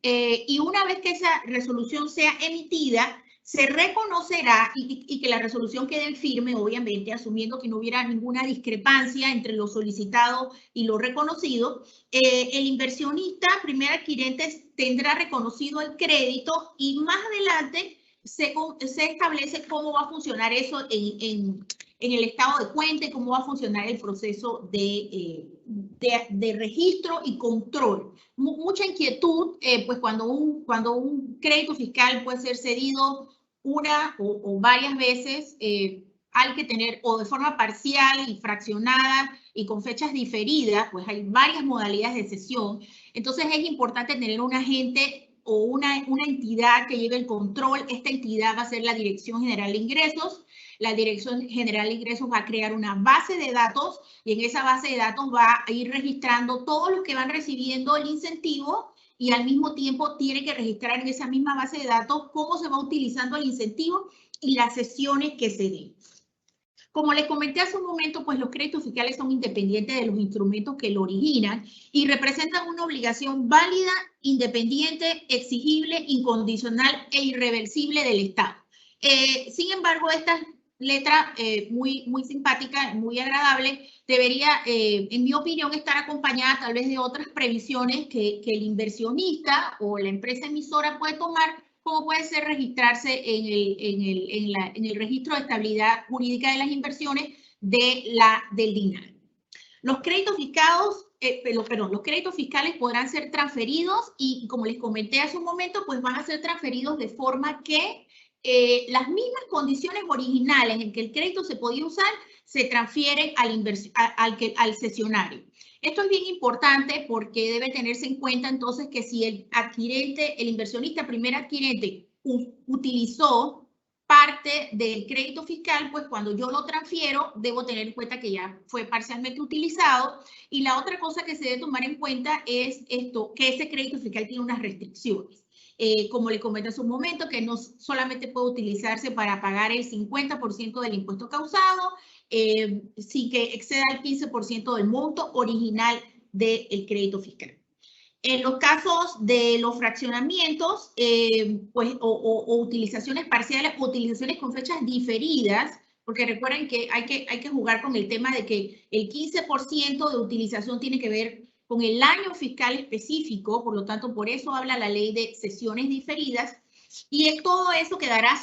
Y una vez que esa resolución sea emitida, se reconocerá y que la resolución quede en firme, obviamente, asumiendo que no hubiera ninguna discrepancia entre lo solicitado y lo reconocido. El inversionista, primer adquirente, tendrá reconocido el crédito y más adelante se establece cómo va a funcionar eso en el estado de cuenta y cómo va a funcionar el proceso de registro y control. Mucha inquietud, pues cuando un crédito fiscal puede ser cedido una o varias veces, hay que tener, o de forma parcial y fraccionada y con fechas diferidas, pues hay varias modalidades de cesión. Entonces es importante tener un agente o una entidad que lleve el control. Esta entidad va a ser la Dirección General de Ingresos. La Dirección General de Ingresos va a crear una base de datos y en esa base de datos va a ir registrando todos los que van recibiendo el incentivo y al mismo tiempo tiene que registrar en esa misma base de datos cómo se va utilizando el incentivo y las sesiones que se den. Como les comenté hace un momento, pues los créditos fiscales son independientes de los instrumentos que lo originan y representan una obligación válida, independiente, exigible, incondicional e irreversible del Estado. Sin embargo, esta letra muy simpática, muy agradable, debería, en mi opinión, estar acompañada tal vez de otras previsiones que el inversionista o la empresa emisora puede tomar, como puede ser registrarse en el registro de estabilidad jurídica de las inversiones del DINAR. Los créditos fiscales podrán ser transferidos y, como les comenté hace un momento, pues van a ser transferidos de forma que las mismas condiciones originales en que el crédito se podía usar se transfieren al cesionario. Esto es bien importante porque debe tenerse en cuenta entonces que si el adquirente, el inversionista primer adquirente utilizó parte del crédito fiscal, pues cuando yo lo transfiero debo tener en cuenta que ya fue parcialmente utilizado. Y la otra cosa que se debe tomar en cuenta es esto, que ese crédito fiscal tiene unas restricciones. Como le comenté hace un momento, que no solamente puede utilizarse para pagar el 50% del impuesto causado, sin que exceda el 15% del monto original del crédito fiscal. En los casos de los fraccionamientos, pues, o utilizaciones parciales, o utilizaciones con fechas diferidas, porque recuerden que hay que jugar con el tema de que el 15% de utilización tiene que ver con el año fiscal específico, por lo tanto, por eso habla la ley de sesiones diferidas, y todo eso quedará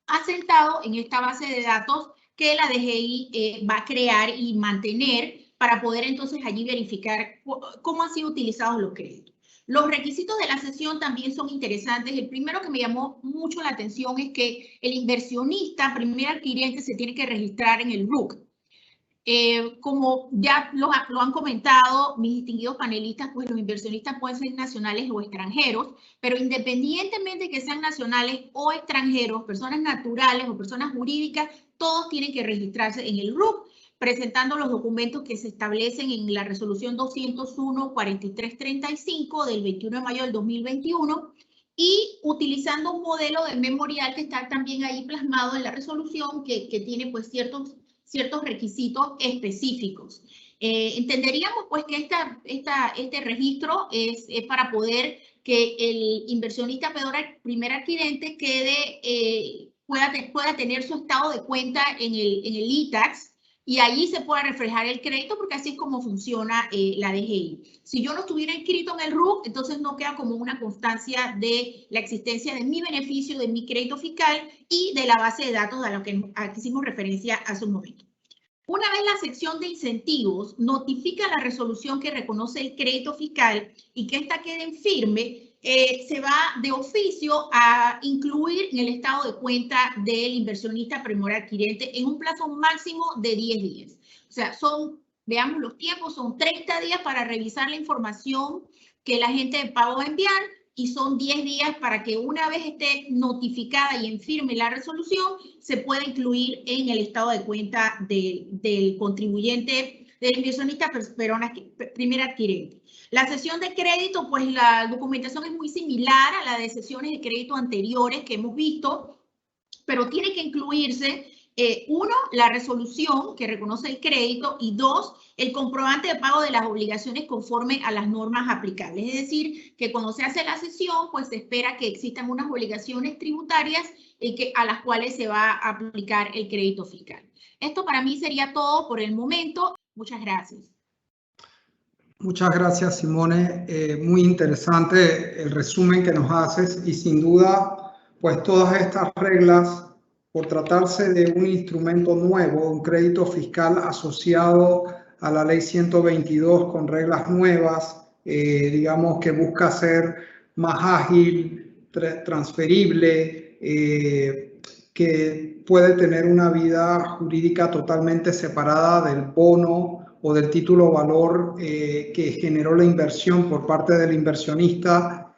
asentado en esta base de datos que la DGI va a crear y mantener para poder entonces allí verificar cómo han sido utilizados los créditos. Los requisitos de la cesión también son interesantes. El primero que me llamó mucho la atención es que el inversionista, primer adquirente, se tiene que registrar en el RUC. Como ya lo han comentado mis distinguidos panelistas, pues los inversionistas pueden ser nacionales o extranjeros, pero independientemente de que sean nacionales o extranjeros, personas naturales o personas jurídicas, todos tienen que registrarse en el RUC, presentando los documentos que se establecen en la resolución 201-4335 del 21 de mayo del 2021 y utilizando un modelo de memorial que está también ahí plasmado en la resolución que tiene pues ciertos requisitos específicos. Entenderíamos pues que este registro es para poder que el inversionista primer adquirente pueda tener su estado de cuenta en el ITAX, y allí se pueda reflejar el crédito, porque así es como funciona la DGI. Si yo no estuviera inscrito en el RUC, entonces no queda como una constancia de la existencia de mi beneficio, de mi crédito fiscal y de la base de datos a la que hicimos referencia hace un momento. Una vez la sección de incentivos notifica la resolución que reconoce el crédito fiscal y que ésta quede en firme, se va de oficio a incluir en el estado de cuenta del inversionista primer adquirente en un plazo máximo de 10 días. O sea, veamos los tiempos, son 30 días para revisar la información que el agente de pago va a enviar, y son 10 días para que una vez esté notificada y en firme la resolución, se pueda incluir en el estado de cuenta del contribuyente, del inversionista primer adquirente. La cesión de crédito, pues la documentación es muy similar a la de sesiones de crédito anteriores que hemos visto, pero tiene que incluirse, uno, la resolución que reconoce el crédito, y dos, el comprobante de pago de las obligaciones conforme a las normas aplicables. Es decir, que cuando se hace la cesión, pues se espera que existan unas obligaciones tributarias a las cuales se va a aplicar el crédito fiscal. Esto para mí sería todo por el momento. Muchas gracias. Muchas gracias, Simone. Muy interesante el resumen que nos haces, y sin duda, pues todas estas reglas, por tratarse de un instrumento nuevo, un crédito fiscal asociado a la ley 122 con reglas nuevas, digamos que busca ser más ágil, transferible, que puede tener una vida jurídica totalmente separada del bono o del título valor que generó la inversión por parte del inversionista.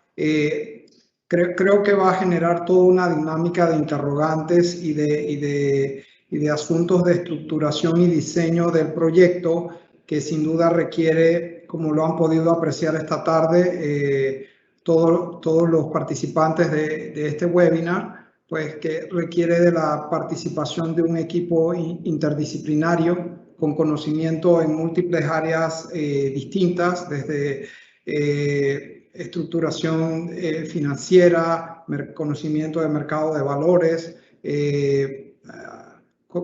Creo que va a generar toda una dinámica de interrogantes y de asuntos de estructuración y diseño del proyecto, que sin duda requiere, como lo han podido apreciar esta tarde, todos los participantes de este webinar, pues que requiere de la participación de un equipo interdisciplinario con conocimiento en múltiples áreas distintas, desde estructuración financiera, conocimiento de mercado de valores,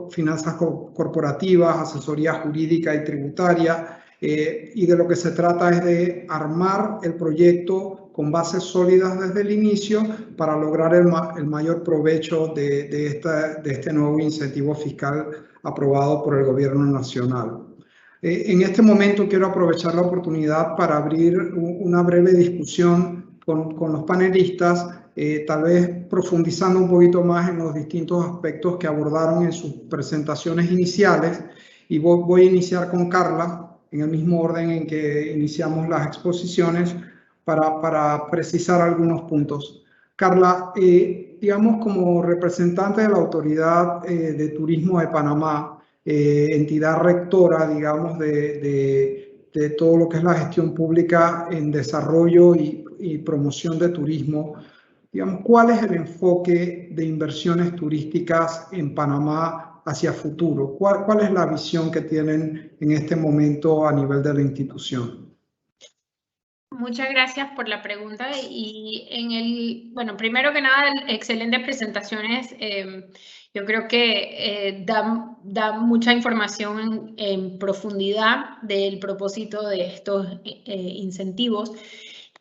finanzas corporativas, asesoría jurídica y tributaria, y de lo que se trata es de armar el proyecto con bases sólidas desde el inicio para lograr el mayor provecho de este nuevo incentivo fiscal aprobado por el Gobierno Nacional. En este momento quiero aprovechar la oportunidad para abrir una breve discusión con los panelistas, tal vez profundizando un poquito más en los distintos aspectos que abordaron en sus presentaciones iniciales, y voy a iniciar con Carla, en el mismo orden en que iniciamos las exposiciones, para precisar algunos puntos. Carla, digamos, como representante de la Autoridad de Turismo de Panamá, entidad rectora, digamos, de todo lo que es la gestión pública en desarrollo y promoción de turismo, digamos, ¿cuál es el enfoque de inversiones turísticas en Panamá hacia futuro? ¿Cuál es la visión que tienen en este momento a nivel de la institución? Muchas gracias por la pregunta, y bueno, primero que nada, excelentes presentaciones. Yo creo que da mucha información en profundidad del propósito de estos incentivos.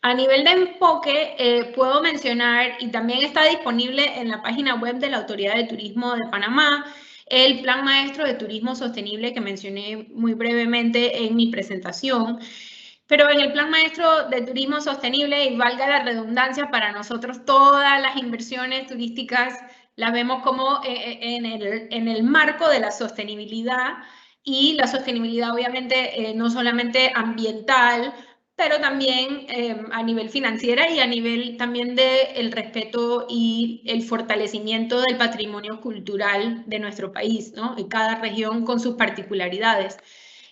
A nivel de enfoque, puedo mencionar, y también está disponible en la página web de la Autoridad de Turismo de Panamá, el Plan Maestro de Turismo Sostenible que mencioné muy brevemente en mi presentación. Pero en el Plan Maestro de Turismo Sostenible, y valga la redundancia, para nosotros todas las inversiones turísticas las vemos como en el marco de la sostenibilidad, y la sostenibilidad obviamente no solamente ambiental, pero también a nivel financiero y a nivel también del respeto y el fortalecimiento del patrimonio cultural de nuestro país, ¿no? Y cada región con sus particularidades.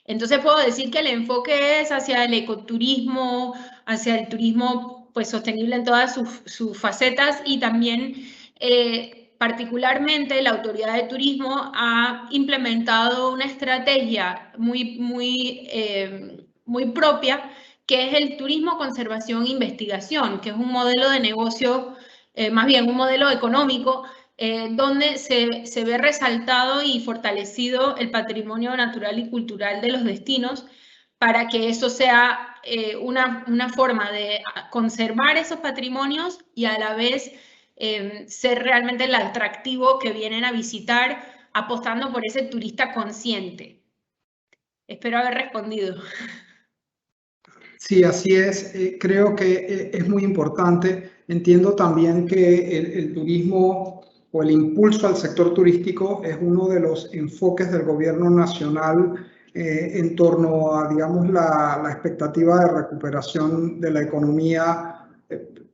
Entonces puedo decir que el enfoque es hacia el ecoturismo, hacia el turismo pues sostenible en todas sus facetas, y también particularmente la Autoridad de Turismo ha implementado una estrategia muy propia, que es el turismo, conservación e investigación, que es un modelo de negocio, más bien un modelo económico, donde se ve resaltado y fortalecido el patrimonio natural y cultural de los destinos, para que eso sea una forma de conservar esos patrimonios y a la vez ser realmente el atractivo que vienen a visitar, apostando por ese turista consciente. Espero haber respondido. Sí, así es. Creo que es muy importante. Entiendo también que el turismo o el impulso al sector turístico es uno de los enfoques del gobierno nacional en torno a, digamos, la expectativa de recuperación de la economía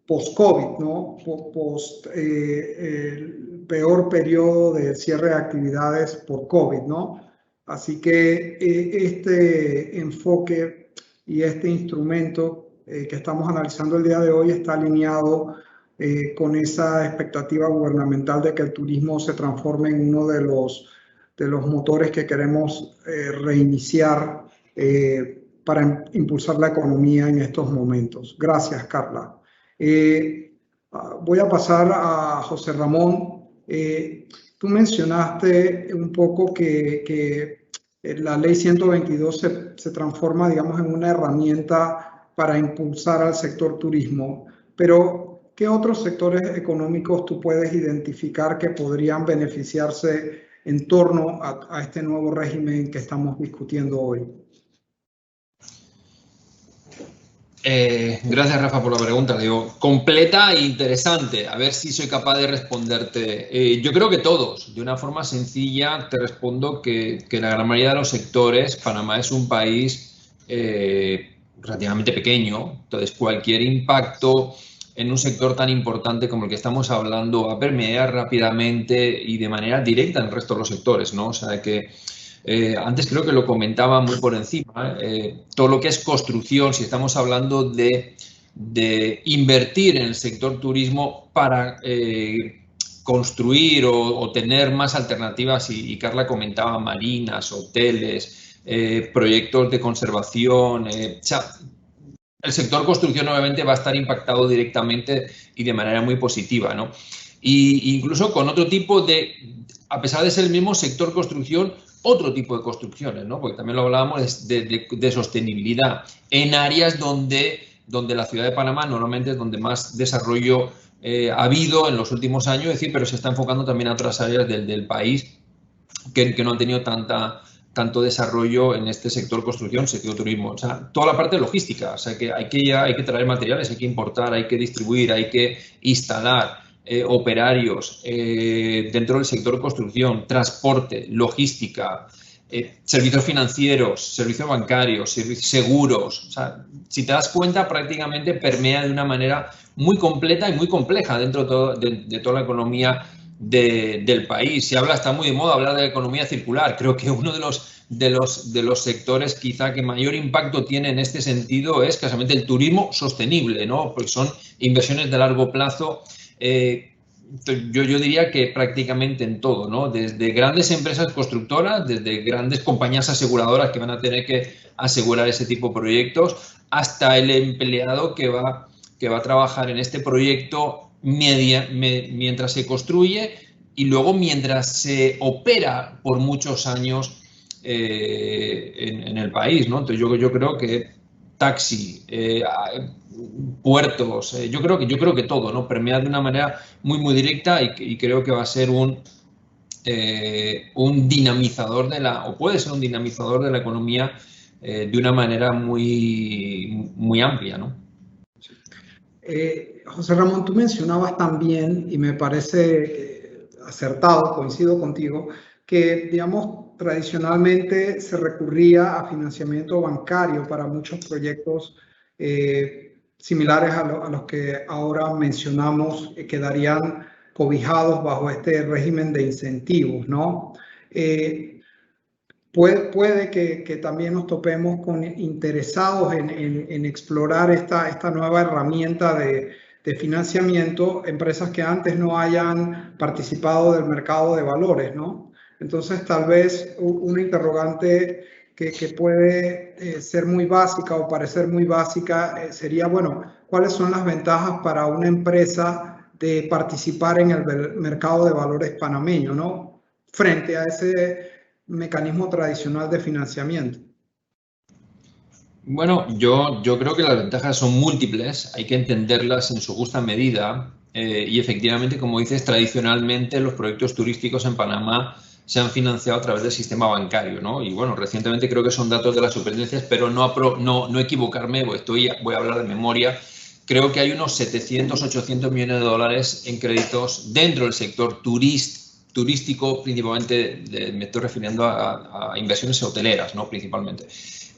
post-COVID, ¿no? Post el peor periodo de cierre de actividades por COVID, ¿no? Así que este enfoque y este instrumento que estamos analizando el día de hoy está alineado con esa expectativa gubernamental de que el turismo se transforme en uno de los motores que queremos reiniciar para impulsar la economía en estos momentos. Gracias, Carla. Voy a pasar a José Ramón. Tú mencionaste un poco que la ley 122 se transforma, digamos, en una herramienta para impulsar al sector turismo, pero ¿qué otros sectores económicos tú puedes identificar que podrían beneficiarse en torno a este nuevo régimen que estamos discutiendo hoy? Gracias, Rafa, por la pregunta. Digo, completa e interesante. A ver si soy capaz de responderte. Yo creo que todos. De una forma sencilla te respondo que la gran mayoría de los sectores, Panamá es un país relativamente pequeño, entonces cualquier impacto en un sector tan importante como el que estamos hablando va a permear rápidamente y de manera directa en el resto de los sectores, ¿no? O sea que antes creo que lo comentaba muy por encima, todo lo que es construcción, si estamos hablando de invertir en el sector turismo para construir o tener más alternativas, y Carla comentaba marinas, hoteles, proyectos de conservación, o sea, el sector construcción obviamente va a estar impactado directamente y de manera muy positiva, ¿no? Y incluso con otro tipo a pesar de ser el mismo sector construcción, otro tipo de construcciones, ¿no? Porque también lo hablábamos de sostenibilidad en áreas donde la ciudad de Panamá normalmente es donde más desarrollo ha habido en los últimos años, es decir, pero se está enfocando también a otras áreas del país que no han tenido tanto desarrollo en este sector construcción, sector turismo. O sea, toda la parte logística, o sea, que hay que traer materiales, hay que importar, hay que distribuir, hay que instalar. Operarios dentro del sector construcción, transporte, logística, servicios financieros, servicios bancarios, seguros. O sea, si te das cuenta, prácticamente permea de una manera muy completa y muy compleja dentro de toda la economía del país. Se habla, está muy de moda hablar de la economía circular. Creo que uno de los sectores quizá que mayor impacto tiene en este sentido es casualmente el turismo sostenible, ¿no? Porque son inversiones de largo plazo. Yo diría que prácticamente en todo, ¿no? Desde grandes empresas constructoras, desde grandes compañías aseguradoras que van a tener que asegurar ese tipo de proyectos, hasta el empleado que va a trabajar en este proyecto mientras se construye y luego mientras se opera por muchos años en el país, ¿no? Entonces yo creo que taxi, puertos, yo creo que todo, ¿no? Permea de una manera muy directa y creo que va a ser un dinamizador o puede ser un dinamizador de la economía de una manera muy amplia, ¿no? José Ramón, tú mencionabas también, y me parece acertado, coincido contigo, que, digamos, tradicionalmente se recurría a financiamiento bancario para muchos proyectos similares a los que ahora mencionamos, quedarían cobijados bajo este régimen de incentivos, ¿no? Puede que también nos topemos con interesados en explorar esta nueva herramienta de financiamiento, empresas que antes no hayan participado del mercado de valores, ¿no? Entonces, tal vez una interrogante que puede ser muy básica o parecer muy básica sería, bueno, ¿cuáles son las ventajas para una empresa de participar en el mercado de valores panameño, ¿no? Frente a ese mecanismo tradicional de financiamiento? Bueno, yo creo que las ventajas son múltiples, hay que entenderlas en su justa medida y efectivamente, como dices, tradicionalmente los proyectos turísticos en Panamá se han financiado a través del sistema bancario, ¿no? Y bueno, recientemente creo que son datos de la superintendencia, espero no equivocarme, voy a hablar de memoria. Creo que hay unos 700, 800 millones de dólares en créditos dentro del sector turístico, principalmente me estoy refiriendo a inversiones hoteleras, ¿no? Principalmente.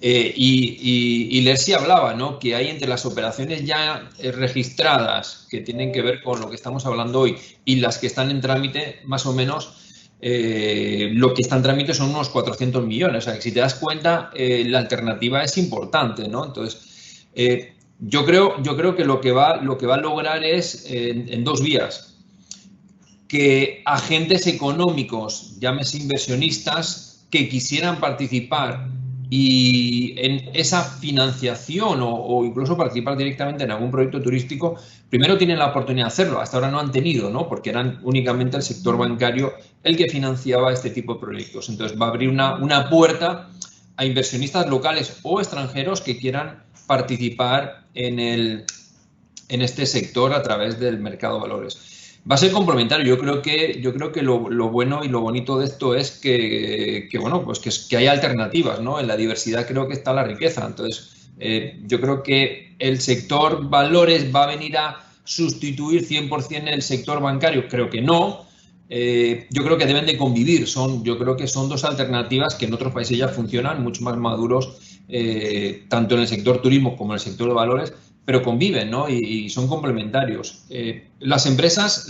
Y Lersi hablaba, ¿no? Que hay entre las operaciones ya registradas que tienen que ver con lo que estamos hablando hoy y las que están en trámite, más o menos, lo que está en trámite son unos 400 millones. O sea, que si te das cuenta, la alternativa es importante, ¿no? Entonces, yo creo que lo que va a lograr es en dos vías. Que agentes económicos, llámese inversionistas, que quisieran participar y en esa financiación o incluso participar directamente en algún proyecto turístico, primero tienen la oportunidad de hacerlo. Hasta ahora no han tenido, ¿no? Porque eran únicamente el sector bancario el que financiaba este tipo de proyectos. Entonces va a abrir una puerta a inversionistas locales o extranjeros que quieran participar en este sector a través del mercado de valores. Va a ser complementario. Yo creo que lo bueno y lo bonito de esto es que hay alternativas, ¿no? En la diversidad creo que está la riqueza. Entonces, yo creo que el sector valores va a venir a sustituir 100% el sector bancario. Creo que no. Yo creo que deben de convivir. Yo creo que son dos alternativas que en otros países ya funcionan, mucho más maduros, tanto en el sector turismo como en el sector de valores, pero conviven, ¿no? Y son complementarios. Las empresas,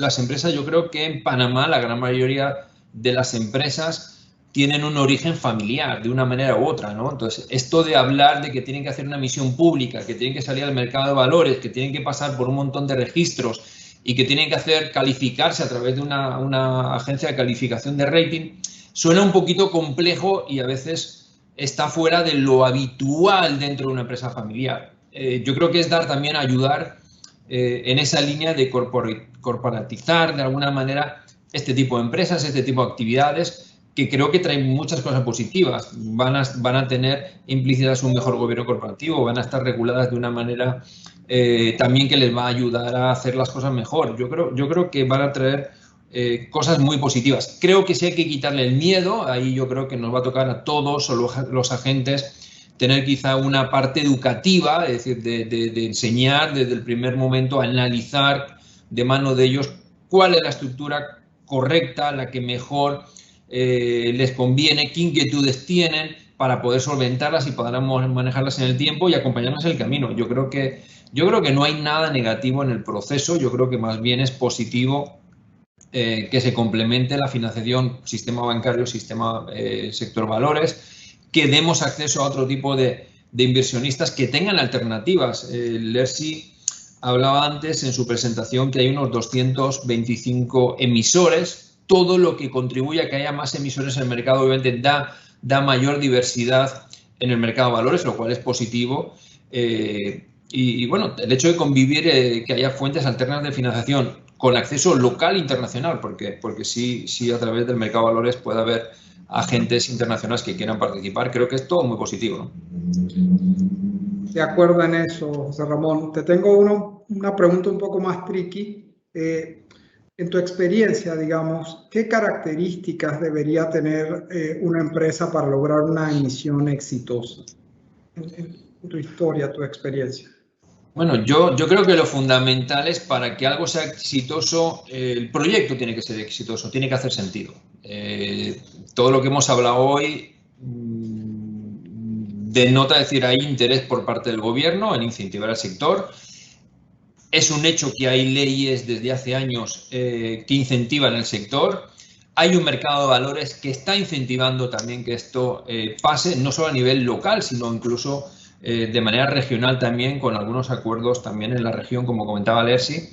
yo creo que en Panamá la gran mayoría de las empresas tienen un origen familiar de una manera u otra, ¿no? Entonces, esto de hablar de que tienen que hacer una misión pública, que tienen que salir al mercado de valores, que tienen que pasar por un montón de registros y que tienen que calificarse a través de una agencia de calificación de rating, suena un poquito complejo y a veces está fuera de lo habitual dentro de una empresa familiar. Yo creo que es también ayudar en esa línea de corporatizar de alguna manera este tipo de empresas, este tipo de actividades que creo que traen muchas cosas positivas. Van a tener implícitas un mejor gobierno corporativo, van a estar reguladas de una manera también que les va a ayudar a hacer las cosas mejor. Yo creo que van a traer cosas muy positivas. Creo que sí hay que quitarle el miedo, ahí yo creo que nos va a tocar a todos los agentes tener quizá una parte educativa, es decir, de enseñar desde el primer momento a analizar de mano de ellos cuál es la estructura correcta, la que mejor les conviene, qué inquietudes tienen para poder solventarlas y podamos manejarlas en el tiempo y acompañarnos en el camino. Yo creo que no hay nada negativo en el proceso, yo creo que más bien es positivo que se complemente la financiación, sistema bancario, sector valores, que demos acceso a otro tipo de inversionistas que tengan alternativas. Lersi hablaba antes en su presentación que hay unos 225 emisores. Todo lo que contribuye a que haya más emisores en el mercado obviamente da mayor diversidad en el mercado de valores, lo cual es positivo. Y bueno, el hecho de convivir, que haya fuentes alternas de financiación con acceso local e internacional, porque sí a través del mercado de valores puede haber agentes internacionales que quieran participar, creo que es todo muy positivo, ¿no? De acuerdo en eso, José Ramón. Te tengo una pregunta un poco más tricky. En tu experiencia, digamos, ¿qué características debería tener una empresa para lograr una emisión exitosa? En tu historia, tu experiencia. Bueno, yo creo que lo fundamental es para que algo sea exitoso, el proyecto tiene que ser exitoso, tiene que hacer sentido. Todo lo que hemos hablado hoy denota, decir, hay interés por parte del gobierno en incentivar al sector. Es un hecho que hay leyes desde hace años que incentivan el sector. Hay un mercado de valores que está incentivando también que esto pase, no solo a nivel local, sino incluso de manera regional también, con algunos acuerdos también en la región, como comentaba Lersi.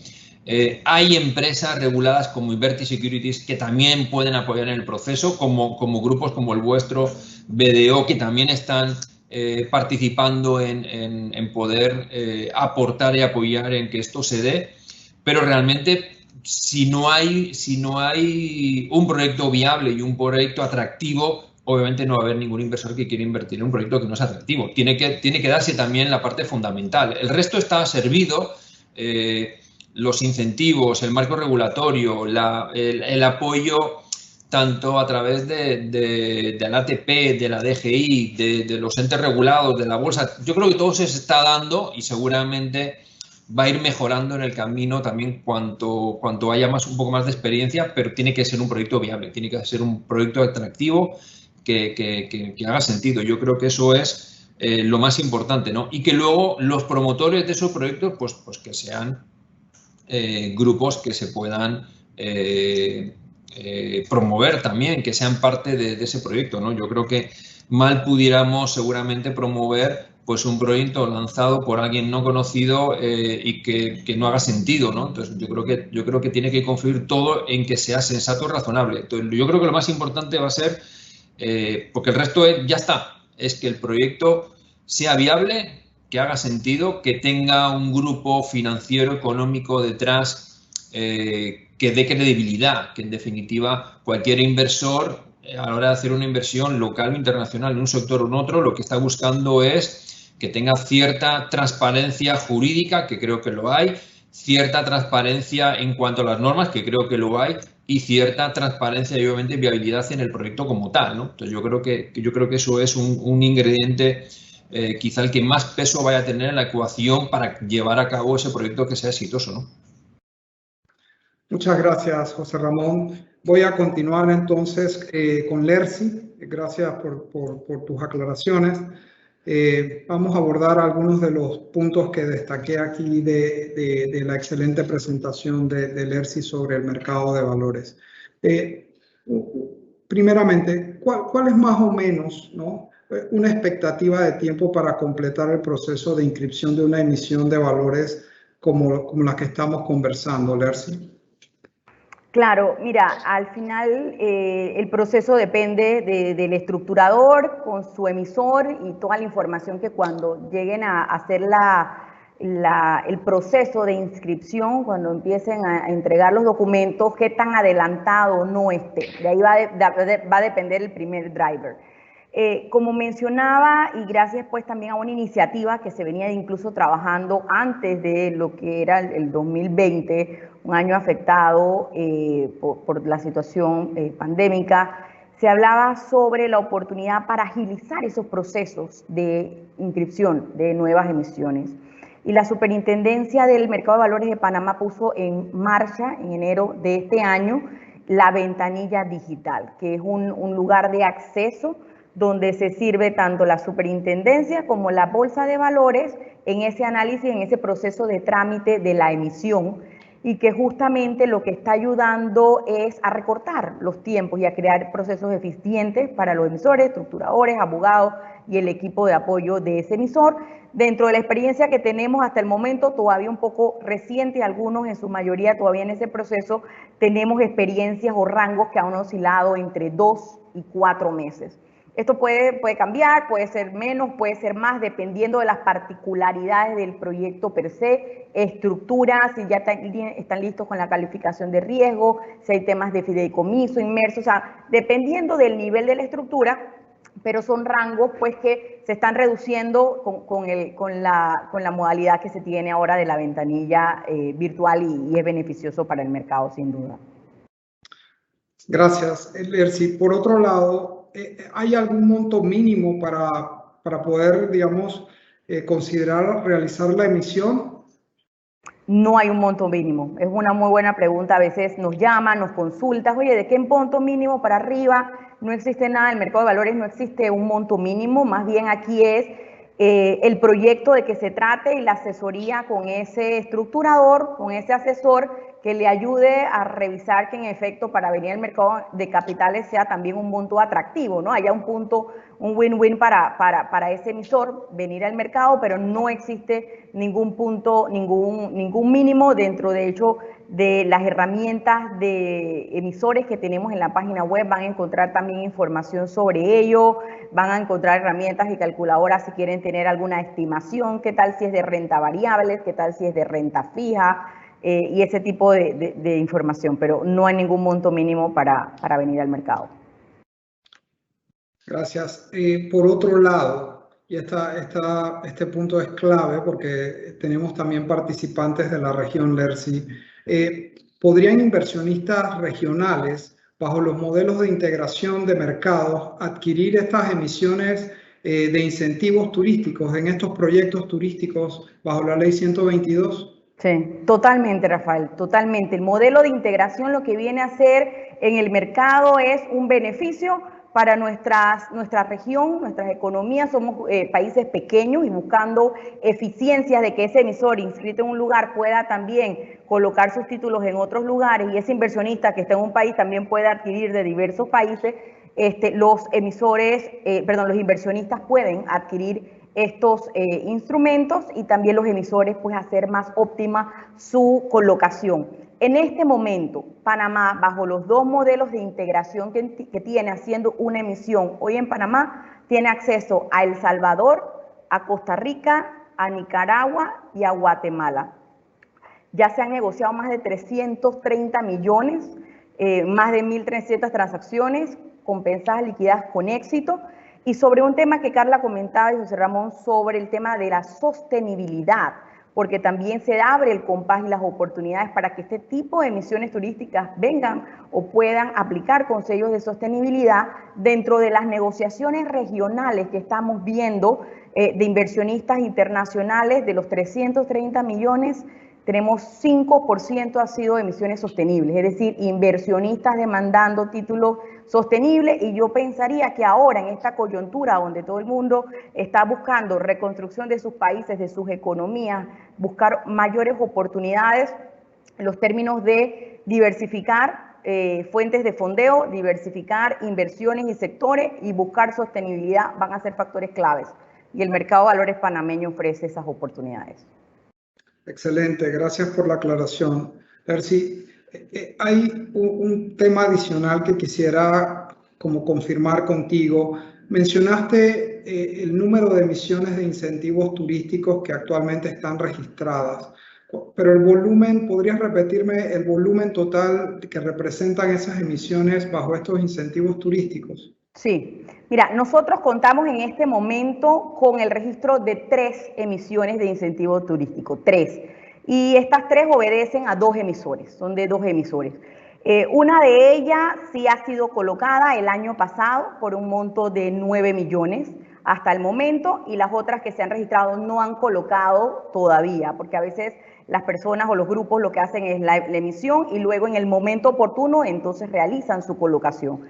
Hay empresas reguladas como Inverti Securities que también pueden apoyar en el proceso, como grupos como el vuestro, BDO, que también están participando en poder aportar y apoyar en que esto se dé. Pero realmente, si no hay un proyecto viable y un proyecto atractivo, obviamente no va a haber ningún inversor que quiera invertir en un proyecto que no es atractivo. Tiene que darse también la parte fundamental. El resto está servido. Los incentivos, el marco regulatorio, el apoyo tanto a través de la ATP, de la DGI, de los entes regulados, de la bolsa. Yo creo que todo se está dando y seguramente va a ir mejorando en el camino también cuanto haya un poco más de experiencia, pero tiene que ser un proyecto viable, tiene que ser un proyecto atractivo que haga sentido. Yo creo que eso es lo más importante, ¿no? Y que luego los promotores de esos proyectos, pues que sean grupos que se puedan promover también, que sean parte de ese proyecto, ¿no? Yo creo que mal pudiéramos seguramente promover pues un proyecto lanzado por alguien no conocido y que no haga sentido, ¿no? Entonces yo creo que tiene que confluir todo en que sea sensato y razonable. Entonces, yo creo que lo más importante va a ser, porque el resto ya está, es que el proyecto sea viable, que haga sentido, que tenga un grupo financiero, económico detrás, que dé credibilidad, que en definitiva cualquier inversor a la hora de hacer una inversión local o internacional en un sector o en otro, lo que está buscando es que tenga cierta transparencia jurídica, que creo que lo hay, cierta transparencia en cuanto a las normas, que creo que lo hay, y cierta transparencia y obviamente viabilidad en el proyecto como tal, ¿no? Entonces yo creo que eso es un ingrediente quizá el que más peso vaya a tener en la ecuación para llevar a cabo ese proyecto que sea exitoso, ¿no? Muchas gracias, José Ramón. Voy a continuar entonces con Lersi. Gracias por tus aclaraciones. Vamos a abordar algunos de los puntos que destaqué aquí de la excelente presentación de Lersi sobre el mercado de valores. Primeramente, ¿cuál es más o menos, ¿no?, una expectativa de tiempo para completar el proceso de inscripción de una emisión de valores como la que estamos conversando, Lersi? Claro, mira, al final el proceso depende del estructurador con su emisor y toda la información que cuando lleguen a hacer el proceso de inscripción, cuando empiecen a entregar los documentos, qué tan adelantado no esté. De ahí va a depender el primer driver. Como mencionaba, y gracias pues también a una iniciativa que se venía incluso trabajando antes de lo que era el 2020, un año afectado por la situación pandémica, se hablaba sobre la oportunidad para agilizar esos procesos de inscripción de nuevas emisiones. Y la Superintendencia del Mercado de Valores de Panamá puso en marcha en enero de este año la ventanilla digital, que es un lugar de acceso donde se sirve tanto la superintendencia como la bolsa de valores en ese análisis, en ese proceso de trámite de la emisión, y que justamente lo que está ayudando es a recortar los tiempos y a crear procesos eficientes para los emisores, estructuradores, abogados y el equipo de apoyo de ese emisor. Dentro de la experiencia que tenemos hasta el momento, todavía un poco reciente, algunos en su mayoría todavía en ese proceso, tenemos experiencias o rangos que han oscilado entre 2 y 4 meses. Esto puede cambiar, puede ser menos, puede ser más, dependiendo de las particularidades del proyecto per se, estructuras, si ya están listos con la calificación de riesgo, si hay temas de fideicomiso inmerso, o sea, dependiendo del nivel de la estructura, pero son rangos pues que se están reduciendo con la modalidad que se tiene ahora de la ventanilla virtual y es beneficioso para el mercado sin duda. Gracias, Lersi. Por otro lado, ¿hay algún monto mínimo para poder, digamos, considerar realizar la emisión? No hay un monto mínimo. Es una muy buena pregunta. A veces nos llaman, nos consultan, oye, ¿de qué monto mínimo para arriba? No existe nada, en el mercado de valores no existe un monto mínimo, más bien aquí es el proyecto de que se trate y la asesoría con ese estructurador, con ese asesor que le ayude a revisar que en efecto para venir al mercado de capitales sea también un monto atractivo, ¿no? Haya un punto, un win-win para ese emisor venir al mercado, pero no existe ningún punto, ningún mínimo dentro, de hecho, de las herramientas de emisores que tenemos en la página web. Van a encontrar también información sobre ello, van a encontrar herramientas y calculadoras si quieren tener alguna estimación, qué tal si es de renta variable, qué tal si es de renta fija, y ese tipo de información, pero no hay ningún monto mínimo para venir al mercado. Gracias. Por otro lado, y este punto es clave porque tenemos también participantes de la región LERSI, ¿podrían inversionistas regionales, bajo los modelos de integración de mercados, adquirir estas emisiones de incentivos turísticos en estos proyectos turísticos bajo la ley 122? Sí, totalmente, Rafael, totalmente. El modelo de integración lo que viene a hacer en el mercado es un beneficio para nuestra región, nuestras economías. Somos países pequeños y buscando eficiencias de que ese emisor inscrito en un lugar pueda también colocar sus títulos en otros lugares, y ese inversionista que está en un país también pueda adquirir de diversos países. Los inversionistas pueden adquirir estos instrumentos, y también los emisores pues hacer más óptima su colocación. En este momento, Panamá, bajo los dos modelos de integración que tiene haciendo una emisión, hoy en Panamá tiene acceso a El Salvador, a Costa Rica, a Nicaragua y a Guatemala. Ya se han negociado más de 330 millones, más de 1.300 transacciones compensadas, liquidadas con éxito. Y sobre un tema que Carla comentaba y José Ramón, sobre el tema de la sostenibilidad, porque también se abre el compás y las oportunidades para que este tipo de emisiones turísticas vengan o puedan aplicar con sellos de sostenibilidad dentro de las negociaciones regionales que estamos viendo de inversionistas internacionales. De los 330 millones, tenemos 5% ha sido emisiones sostenibles, es decir, inversionistas demandando títulos sostenibles. Y yo pensaría que ahora, en esta coyuntura donde todo el mundo está buscando reconstrucción de sus países, de sus economías, buscar mayores oportunidades en los términos de diversificar fuentes de fondeo, diversificar inversiones y sectores y buscar sostenibilidad, van a ser factores claves. Y el mercado de valores panameño ofrece esas oportunidades. Excelente, gracias por la aclaración. Percy, hay un tema adicional que quisiera como confirmar contigo. Mencionaste el número de emisiones de incentivos turísticos que actualmente están registradas, pero el volumen, ¿podrías repetirme el volumen total que representan esas emisiones bajo estos incentivos turísticos? Sí, mira, nosotros contamos en este momento con el registro de 3 emisiones de incentivo turístico, 3. Y estas 3 obedecen a 2 emisores, son de 2 emisores. Una de ellas sí ha sido colocada el año pasado por un monto de 9 millones hasta el momento, y las otras que se han registrado no han colocado todavía, porque a veces las personas o los grupos lo que hacen es la emisión y luego en el momento oportuno entonces realizan su colocación.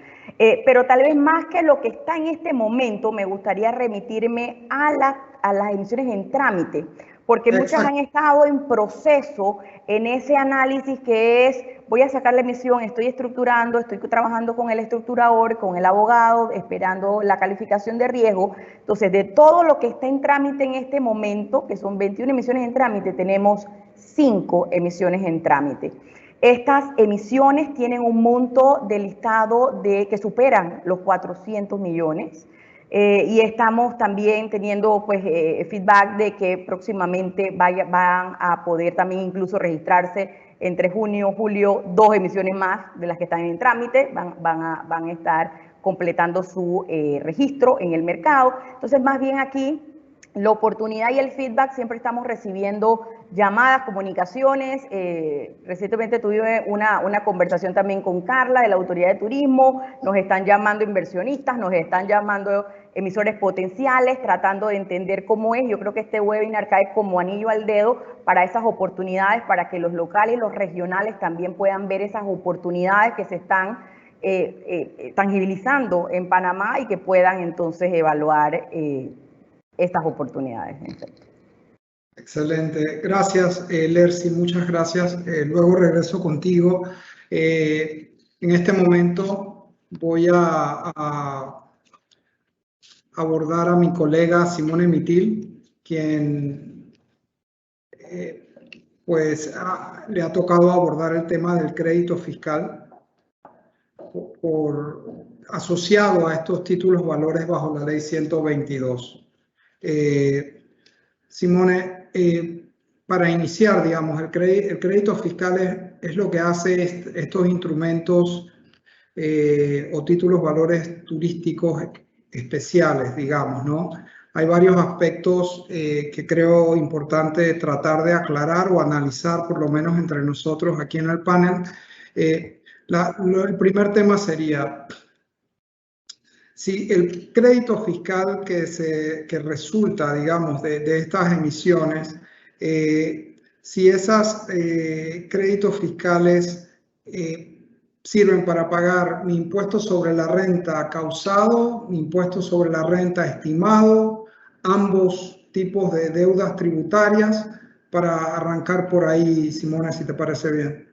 Pero tal vez más que lo que está en este momento, me gustaría remitirme a las emisiones en trámite, porque muchas han estado en proceso en ese análisis que es, voy a sacar la emisión, estoy estructurando, estoy trabajando con el estructurador, con el abogado, esperando la calificación de riesgo. Entonces, de todo lo que está en trámite en este momento, que son 21 emisiones en trámite, tenemos 5 emisiones en trámite. Estas emisiones tienen un monto de listado que superan los 400 millones. Y estamos también teniendo pues, feedback de que próximamente van a poder también incluso registrarse entre junio y julio 2 emisiones más de las que están en trámite, van a estar completando su registro en el mercado. Entonces, más bien aquí, la oportunidad y el feedback, siempre estamos recibiendo llamadas, comunicaciones. Recientemente tuve una conversación también con Carla de la Autoridad de Turismo. Nos están llamando inversionistas, nos están llamando emisores potenciales, tratando de entender cómo es. Yo creo que este webinar cae como anillo al dedo para esas oportunidades, para que los locales y los regionales también puedan ver esas oportunidades que se están tangibilizando en Panamá y que puedan entonces evaluar estas oportunidades. Excelente. Gracias, Lercy, muchas gracias. Luego regreso contigo. En este momento voy a abordar a mi colega Simone Mitil, quien le ha tocado abordar el tema del crédito fiscal asociado a estos títulos valores bajo la ley 122. Simone, para iniciar, digamos, el crédito fiscal es lo que hace estos instrumentos o títulos valores turísticos especiales, digamos, ¿no? Hay varios aspectos que creo importante tratar de aclarar o analizar, por lo menos entre nosotros aquí en el panel. El primer tema sería si el crédito fiscal que resulta, digamos, de estas emisiones, si esos créditos fiscales sirven para pagar mi impuesto sobre la renta causado, mi impuesto sobre la renta estimado, ambos tipos de deudas tributarias, para arrancar por ahí, Simone, si te parece bien.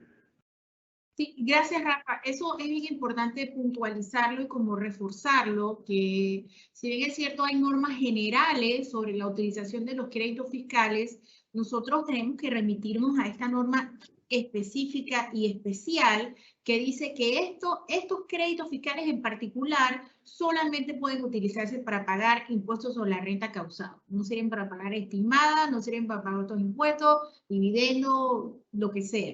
Sí, gracias, Rafa. Eso es bien importante puntualizarlo y como reforzarlo, que si bien es cierto hay normas generales sobre la utilización de los créditos fiscales, nosotros tenemos que remitirnos a esta norma específica y especial que dice que estos créditos fiscales en particular solamente pueden utilizarse para pagar impuestos sobre la renta causada. No sirven para pagar estimada, no sirven para pagar otros impuestos, dividendos, lo que sea.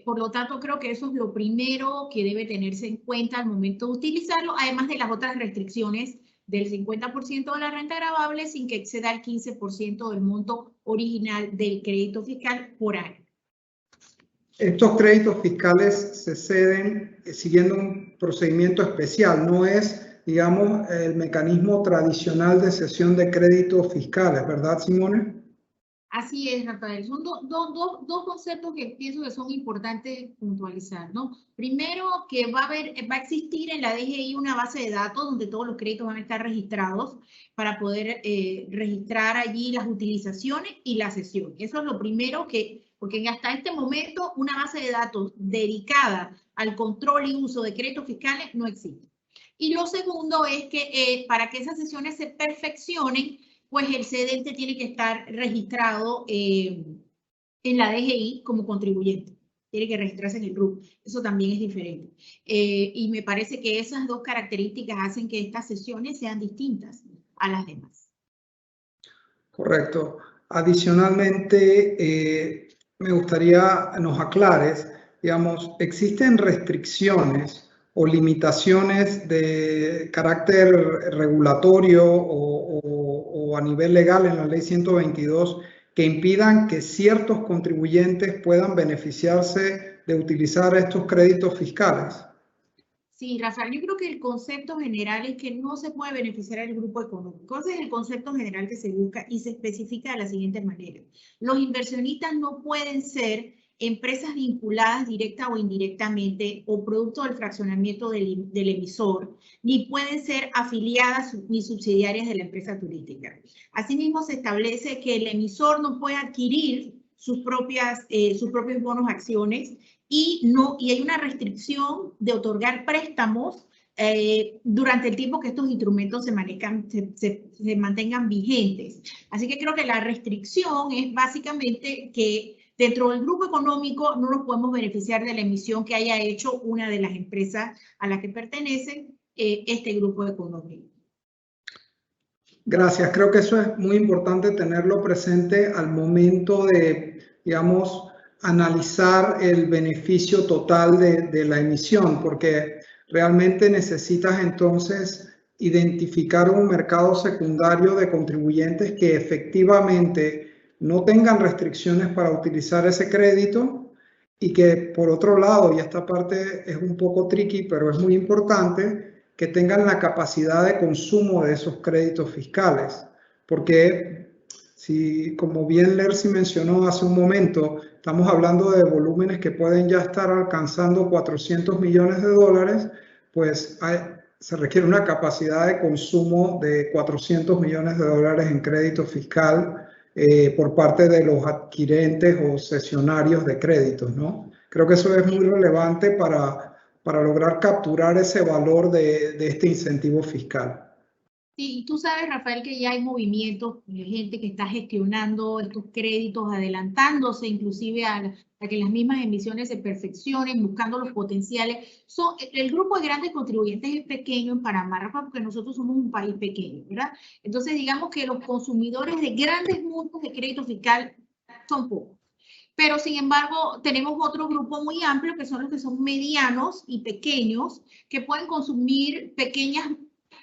Por lo tanto, creo que eso es lo primero que debe tenerse en cuenta al momento de utilizarlo, además de las otras restricciones del 50% de la renta gravable sin que exceda el 15% del monto original del crédito fiscal por año. Estos créditos fiscales se ceden siguiendo un procedimiento especial, no es, digamos, el mecanismo tradicional de cesión de créditos fiscales, ¿verdad, Simone? Así es, Rafael. Son dos conceptos que pienso que son importantes puntualizar, ¿no? Primero, que va a existir en la DGI una base de datos donde todos los créditos van a estar registrados para poder registrar allí las utilizaciones y la cesión. Eso es lo primero porque hasta este momento una base de datos dedicada al control y uso de créditos fiscales no existe. Y lo segundo es que para que esas sesiones se perfeccionen, pues el cedente tiene que estar registrado en la DGI como contribuyente. Tiene que registrarse en el RUC. Eso también es diferente. Y me parece que esas dos características hacen que estas sesiones sean distintas a las demás. Correcto. Adicionalmente, me gustaría nos aclares, digamos, ¿existen restricciones o limitaciones de carácter regulatorio o a nivel legal en la ley 122 que impidan que ciertos contribuyentes puedan beneficiarse de utilizar estos créditos fiscales? Sí, Rafael, yo creo que el concepto general es que no se puede beneficiar al grupo económico. Ese es el concepto general que se busca y se especifica de la siguiente manera. Los inversionistas no pueden ser empresas vinculadas directa o indirectamente o producto del fraccionamiento del emisor, ni pueden ser afiliadas ni subsidiarias de la empresa turística. Asimismo, se establece que el emisor no puede adquirir sus propios bonos, acciones, y hay una restricción de otorgar préstamos durante el tiempo que estos instrumentos se mantengan vigentes. Así que creo que la restricción es básicamente que dentro del grupo económico no nos podemos beneficiar de la emisión que haya hecho una de las empresas a las que pertenece este grupo económico. Gracias. Creo que eso es muy importante tenerlo presente al momento de, digamos, analizar el beneficio total de la emisión, porque realmente necesitas entonces identificar un mercado secundario de contribuyentes que efectivamente no tengan restricciones para utilizar ese crédito y que por otro lado, y esta parte es un poco tricky, pero es muy importante, que tengan la capacidad de consumo de esos créditos fiscales, porque si, como bien Lercy mencionó hace un momento, estamos hablando de volúmenes que pueden ya estar alcanzando 400 millones de dólares, pues se requiere una capacidad de consumo de 400 millones de dólares en crédito fiscal por parte de los adquirentes o cesionarios de créditos, ¿no? Creo que eso es muy relevante para lograr capturar ese valor de este incentivo fiscal. Sí, y tú sabes, Rafael, que ya hay movimientos de gente que está gestionando estos créditos, adelantándose inclusive a que las mismas emisiones se perfeccionen, buscando los potenciales. El grupo de grandes contribuyentes es pequeño en Panamá, Rafa, porque nosotros somos un país pequeño, ¿verdad? Entonces, digamos que los consumidores de grandes montos de crédito fiscal son pocos. Pero, sin embargo, tenemos otro grupo muy amplio, que son los que son medianos y pequeños, que pueden consumir pequeñas,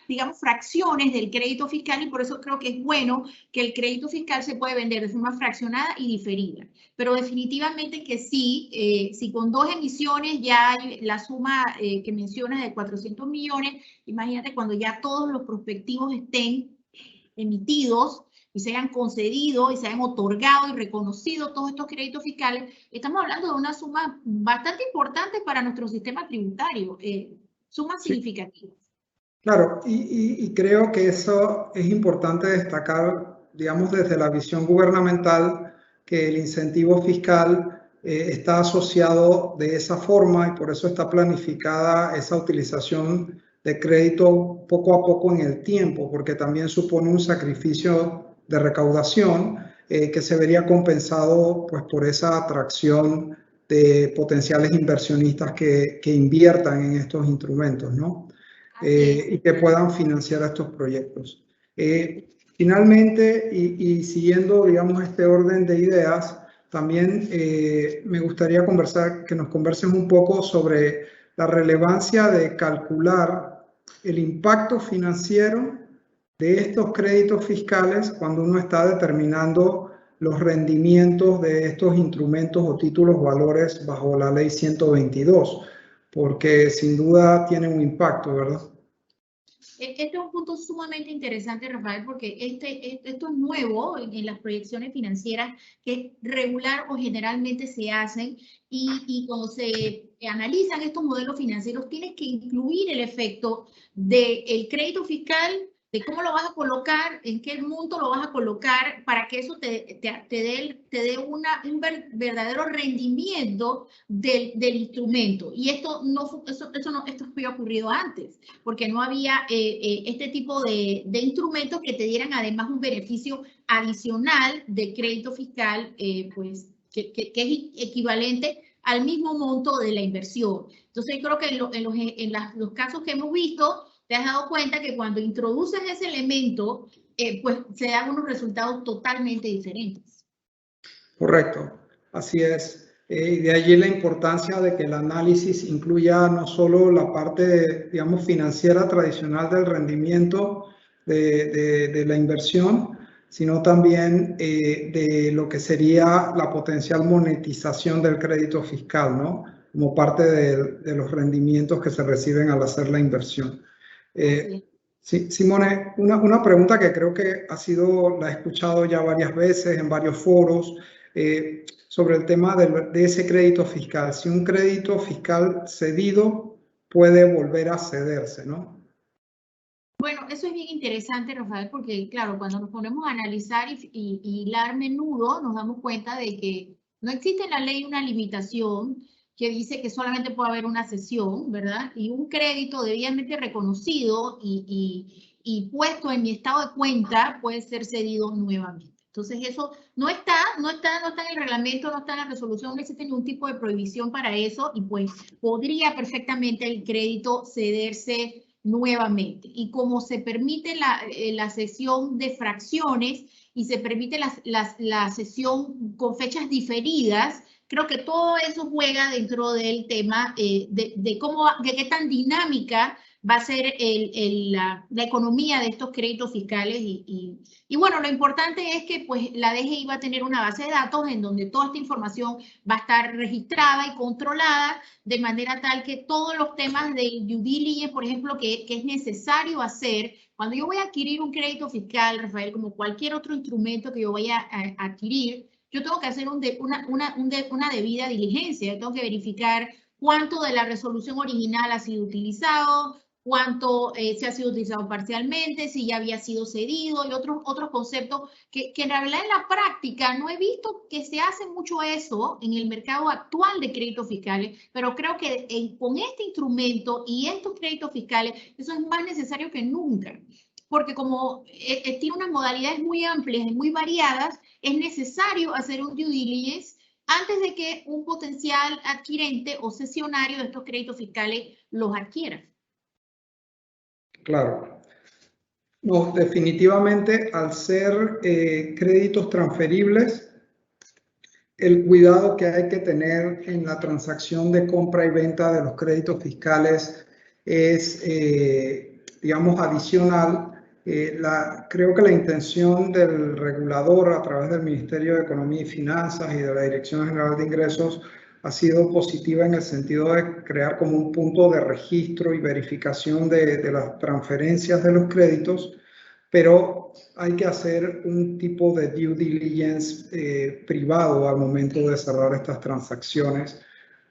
digamos, fracciones del crédito fiscal, y por eso creo que es bueno que el crédito fiscal se puede vender de forma fraccionada y diferida. Pero definitivamente que sí, si con 2 emisiones ya hay la suma que mencionas de 400 millones, imagínate cuando ya todos los prospectivos estén emitidos y se hayan concedido y se hayan otorgado y reconocido todos estos créditos fiscales, estamos hablando de una suma bastante importante para nuestro sistema tributario, sumas significativas. Claro, y creo que eso es importante destacar, digamos, desde la visión gubernamental, que el incentivo fiscal está asociado de esa forma y por eso está planificada esa utilización de crédito poco a poco en el tiempo, porque también supone un sacrificio de recaudación que se vería compensado pues, por esa atracción de potenciales inversionistas que inviertan en estos instrumentos, ¿no? Y que puedan financiar estos proyectos. Finalmente, y siguiendo, digamos, este orden de ideas, también me gustaría que nos conversen un poco sobre la relevancia de calcular el impacto financiero de estos créditos fiscales cuando uno está determinando los rendimientos de estos instrumentos o títulos valores bajo la ley 122, porque sin duda tiene un impacto, ¿verdad? Este es un punto sumamente interesante, Rafael, porque esto es nuevo en las proyecciones financieras que regular o generalmente se hacen, y cuando se analizan estos modelos financieros tienes que incluir el efecto del crédito fiscal, de cómo lo vas a colocar, en qué monto lo vas a colocar, para que eso te dé un verdadero rendimiento del instrumento. Y esto había ocurrido antes, porque no había este tipo de instrumentos que te dieran además un beneficio adicional de crédito fiscal, pues que es equivalente al mismo monto de la inversión. Entonces, creo que en los casos que hemos visto, te has dado cuenta que cuando introduces ese elemento, pues se dan unos resultados totalmente diferentes. Correcto, así es. Y de allí la importancia de que el análisis incluya no solo la parte, digamos, financiera tradicional del rendimiento de la inversión, sino también de lo que sería la potencial monetización del crédito fiscal, ¿no? Como parte de los rendimientos que se reciben al hacer la inversión. Sí, Simone, una pregunta que creo que la he escuchado ya varias veces en varios foros, sobre el tema de ese crédito fiscal. Si un crédito fiscal cedido puede volver a cederse, ¿no? Bueno, eso es bien interesante, Rafael, porque claro, cuando nos ponemos a analizar y hilar menudo, nos damos cuenta de que no existe en la ley una limitación que dice que solamente puede haber una cesión, ¿verdad? Y un crédito debidamente reconocido y puesto en mi estado de cuenta puede ser cedido nuevamente. Entonces, eso no está en el reglamento, no está en la resolución, no existe ningún tipo de prohibición para eso, y pues podría perfectamente el crédito cederse nuevamente. Y como se permite la cesión de fracciones y se permite la cesión con fechas diferidas, creo que todo eso juega dentro del tema de qué tan dinámica va a ser la economía de estos créditos fiscales. Y bueno, lo importante es que pues la DGI va a tener una base de datos en donde toda esta información va a estar registrada y controlada, de manera tal que todos los temas de due diligence, por ejemplo, que es necesario hacer cuando yo voy a adquirir un crédito fiscal, Rafael, como cualquier otro instrumento que yo vaya a adquirir, yo tengo que hacer una debida diligencia. Yo tengo que verificar cuánto de la resolución original ha sido utilizado, cuánto se ha sido utilizado parcialmente, si ya había sido cedido y otros conceptos que en realidad en la práctica no he visto que se hace mucho eso en el mercado actual de créditos fiscales, pero creo que con este instrumento y estos créditos fiscales eso es más necesario que nunca, porque como tiene unas modalidades muy amplias y muy variadas, es necesario hacer un due diligence antes de que un potencial adquirente o cesionario de estos créditos fiscales los adquiera. Claro. No, definitivamente, al ser créditos transferibles, el cuidado que hay que tener en la transacción de compra y venta de los créditos fiscales es, digamos, adicional. Creo que la intención del regulador a través del Ministerio de Economía y Finanzas y de la Dirección General de Ingresos ha sido positiva en el sentido de crear como un punto de registro y verificación de las transferencias de los créditos, pero hay que hacer un tipo de due diligence privado al momento de cerrar estas transacciones,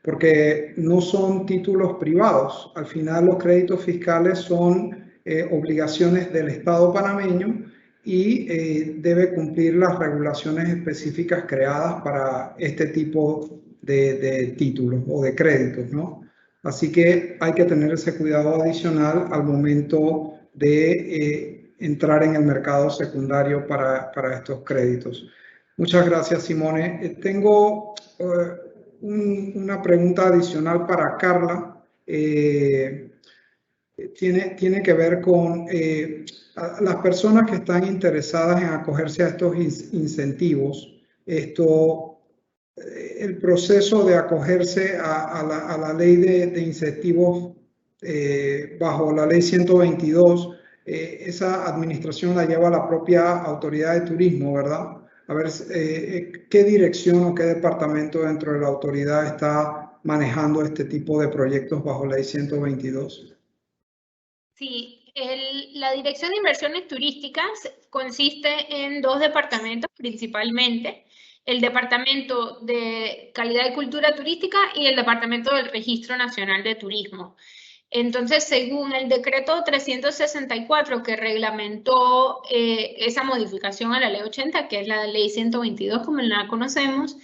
porque no son títulos privados. Al final los créditos fiscales son obligaciones del Estado panameño y debe cumplir las regulaciones específicas creadas para este tipo de títulos o de créditos, ¿no? Así que hay que tener ese cuidado adicional al momento de entrar en el mercado secundario para estos créditos. Muchas gracias, Simone. Tengo una pregunta adicional para Carla. Tiene que ver con las personas que están interesadas en acogerse a estos incentivos. El proceso de acogerse a la ley de incentivos bajo la ley 122, esa administración la lleva la propia autoridad de turismo, ¿verdad? A ver, ¿qué dirección o qué departamento dentro de la autoridad está manejando este tipo de proyectos bajo la ley 122? Sí, la Dirección de Inversiones Turísticas consiste en dos departamentos principalmente, el Departamento de Calidad y Cultura Turística y el Departamento del Registro Nacional de Turismo. Entonces, según el decreto 364 que reglamentó esa modificación a la ley 80, que es la ley 122 como la conocemos,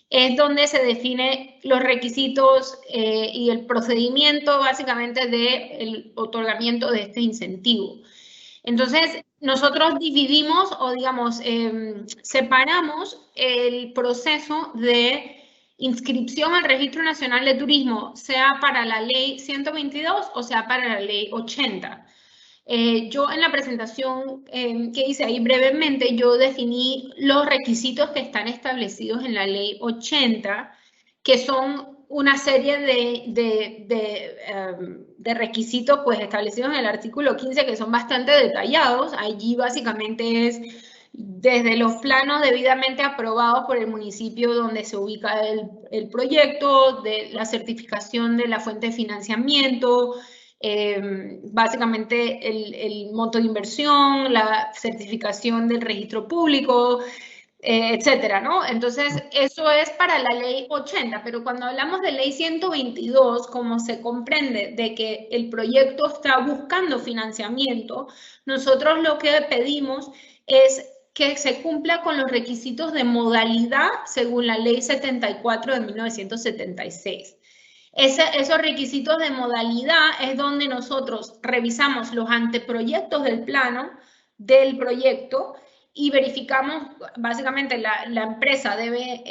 es donde se define los requisitos y el procedimiento básicamente del otorgamiento de este incentivo. Entonces, nosotros dividimos o digamos, separamos el proceso de inscripción al Registro Nacional de Turismo, sea para la ley 122 o sea para la ley 80. Yo en la presentación que hice ahí brevemente, yo definí los requisitos que están establecidos en la ley 80, que son una serie de requisitos pues, establecidos en el artículo 15 que son bastante detallados. Allí básicamente es desde los planos debidamente aprobados por el municipio donde se ubica el proyecto, de la certificación de la fuente de financiamiento, básicamente el monto de inversión, la certificación del registro público, etcétera, ¿no? Entonces, eso es para la ley 80, pero cuando hablamos de ley 122, como se comprende de que el proyecto está buscando financiamiento, nosotros lo que pedimos es que se cumpla con los requisitos de modalidad según la ley 74 de 1976. Esos requisitos de modalidad es donde nosotros revisamos los anteproyectos del plano del proyecto y verificamos, básicamente la empresa debe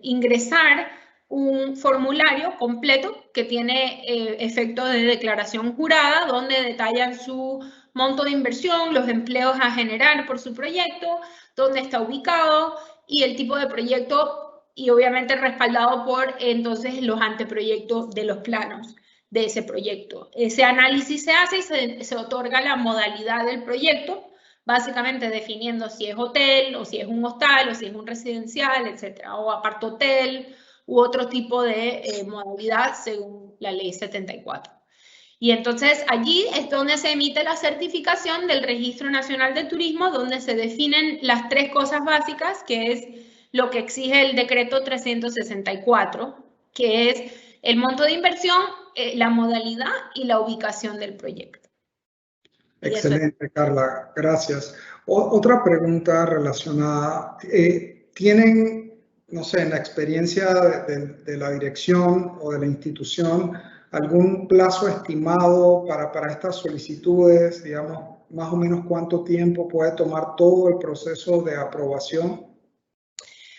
ingresar un formulario completo que tiene efectos de declaración jurada donde detallan su monto de inversión, los empleos a generar por su proyecto, dónde está ubicado y el tipo de proyecto y obviamente respaldado por entonces los anteproyectos de los planos de ese proyecto. Ese análisis se hace y se otorga la modalidad del proyecto, básicamente definiendo si es hotel o si es un hostal o si es un residencial, etcétera, o apartohotel u otro tipo de modalidad según la ley 74. Y entonces allí es donde se emite la certificación del Registro Nacional de Turismo, donde se definen las tres cosas básicas, que es lo que exige el decreto 364, que es el monto de inversión, la modalidad y la ubicación del proyecto. Excelente, Carla, gracias. Otra pregunta relacionada. ¿Tienen, no sé, en la experiencia de la dirección o de la institución, algún plazo estimado para estas solicitudes? Digamos, más o menos cuánto tiempo puede tomar todo el proceso de aprobación.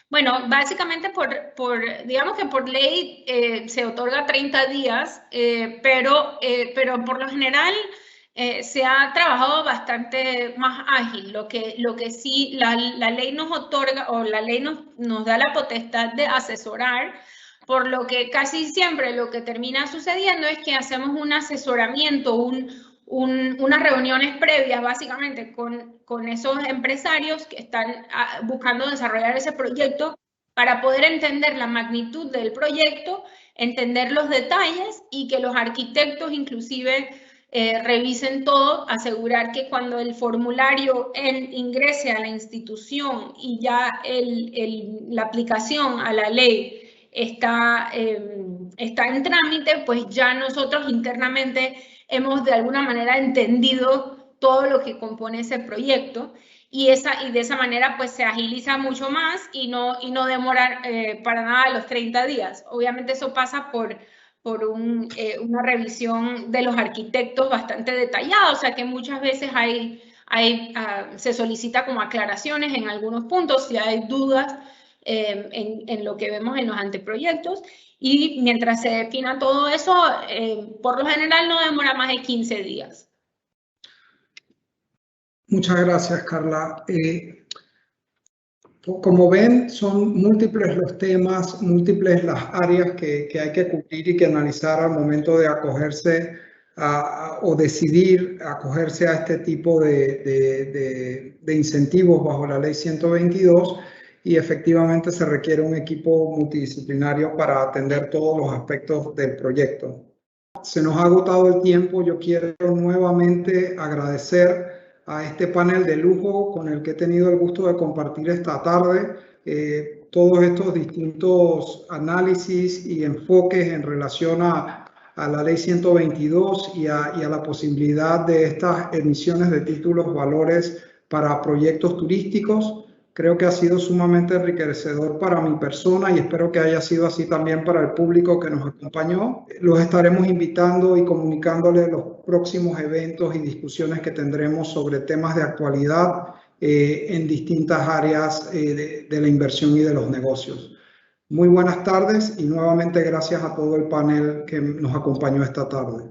Bueno, básicamente digamos que por ley se otorga 30 días, pero por lo general se ha trabajado bastante más ágil. Lo que sí la ley nos otorga, o la ley nos da la potestad de asesorar, por lo que casi siempre lo que termina sucediendo es que hacemos un asesoramiento, unas reuniones previas básicamente con esos empresarios que están buscando desarrollar ese proyecto para poder entender la magnitud del proyecto, entender los detalles y que los arquitectos inclusive revisen todo, asegurar que cuando el formulario ingrese a la institución y ya la aplicación a la ley está en trámite, pues ya nosotros internamente hemos de alguna manera entendido todo lo que compone ese proyecto y de esa manera pues se agiliza mucho más y no demora para nada los 30 días. Obviamente eso pasa por una revisión de los arquitectos bastante detallada, o sea que muchas veces se solicita como aclaraciones en algunos puntos si hay dudas en lo que vemos en los anteproyectos. Y mientras se defina todo eso, por lo general no demora más de 15 días. Muchas gracias, Carla. Como ven, son múltiples los temas, múltiples las áreas que hay que cubrir y que analizar al momento de acogerse o decidir acogerse a este tipo de incentivos bajo la Ley 122. Y efectivamente se requiere un equipo multidisciplinario para atender todos los aspectos del proyecto. Se nos ha agotado el tiempo. Yo quiero nuevamente agradecer a este panel de lujo con el que he tenido el gusto de compartir esta tarde todos estos distintos análisis y enfoques en relación a la Ley 122 y a la posibilidad de estas emisiones de títulos valores para proyectos turísticos. Creo que ha sido sumamente enriquecedor para mi persona y espero que haya sido así también para el público que nos acompañó. Los estaremos invitando y comunicándoles los próximos eventos y discusiones que tendremos sobre temas de actualidad en distintas áreas de la inversión y de los negocios. Muy buenas tardes y nuevamente gracias a todo el panel que nos acompañó esta tarde.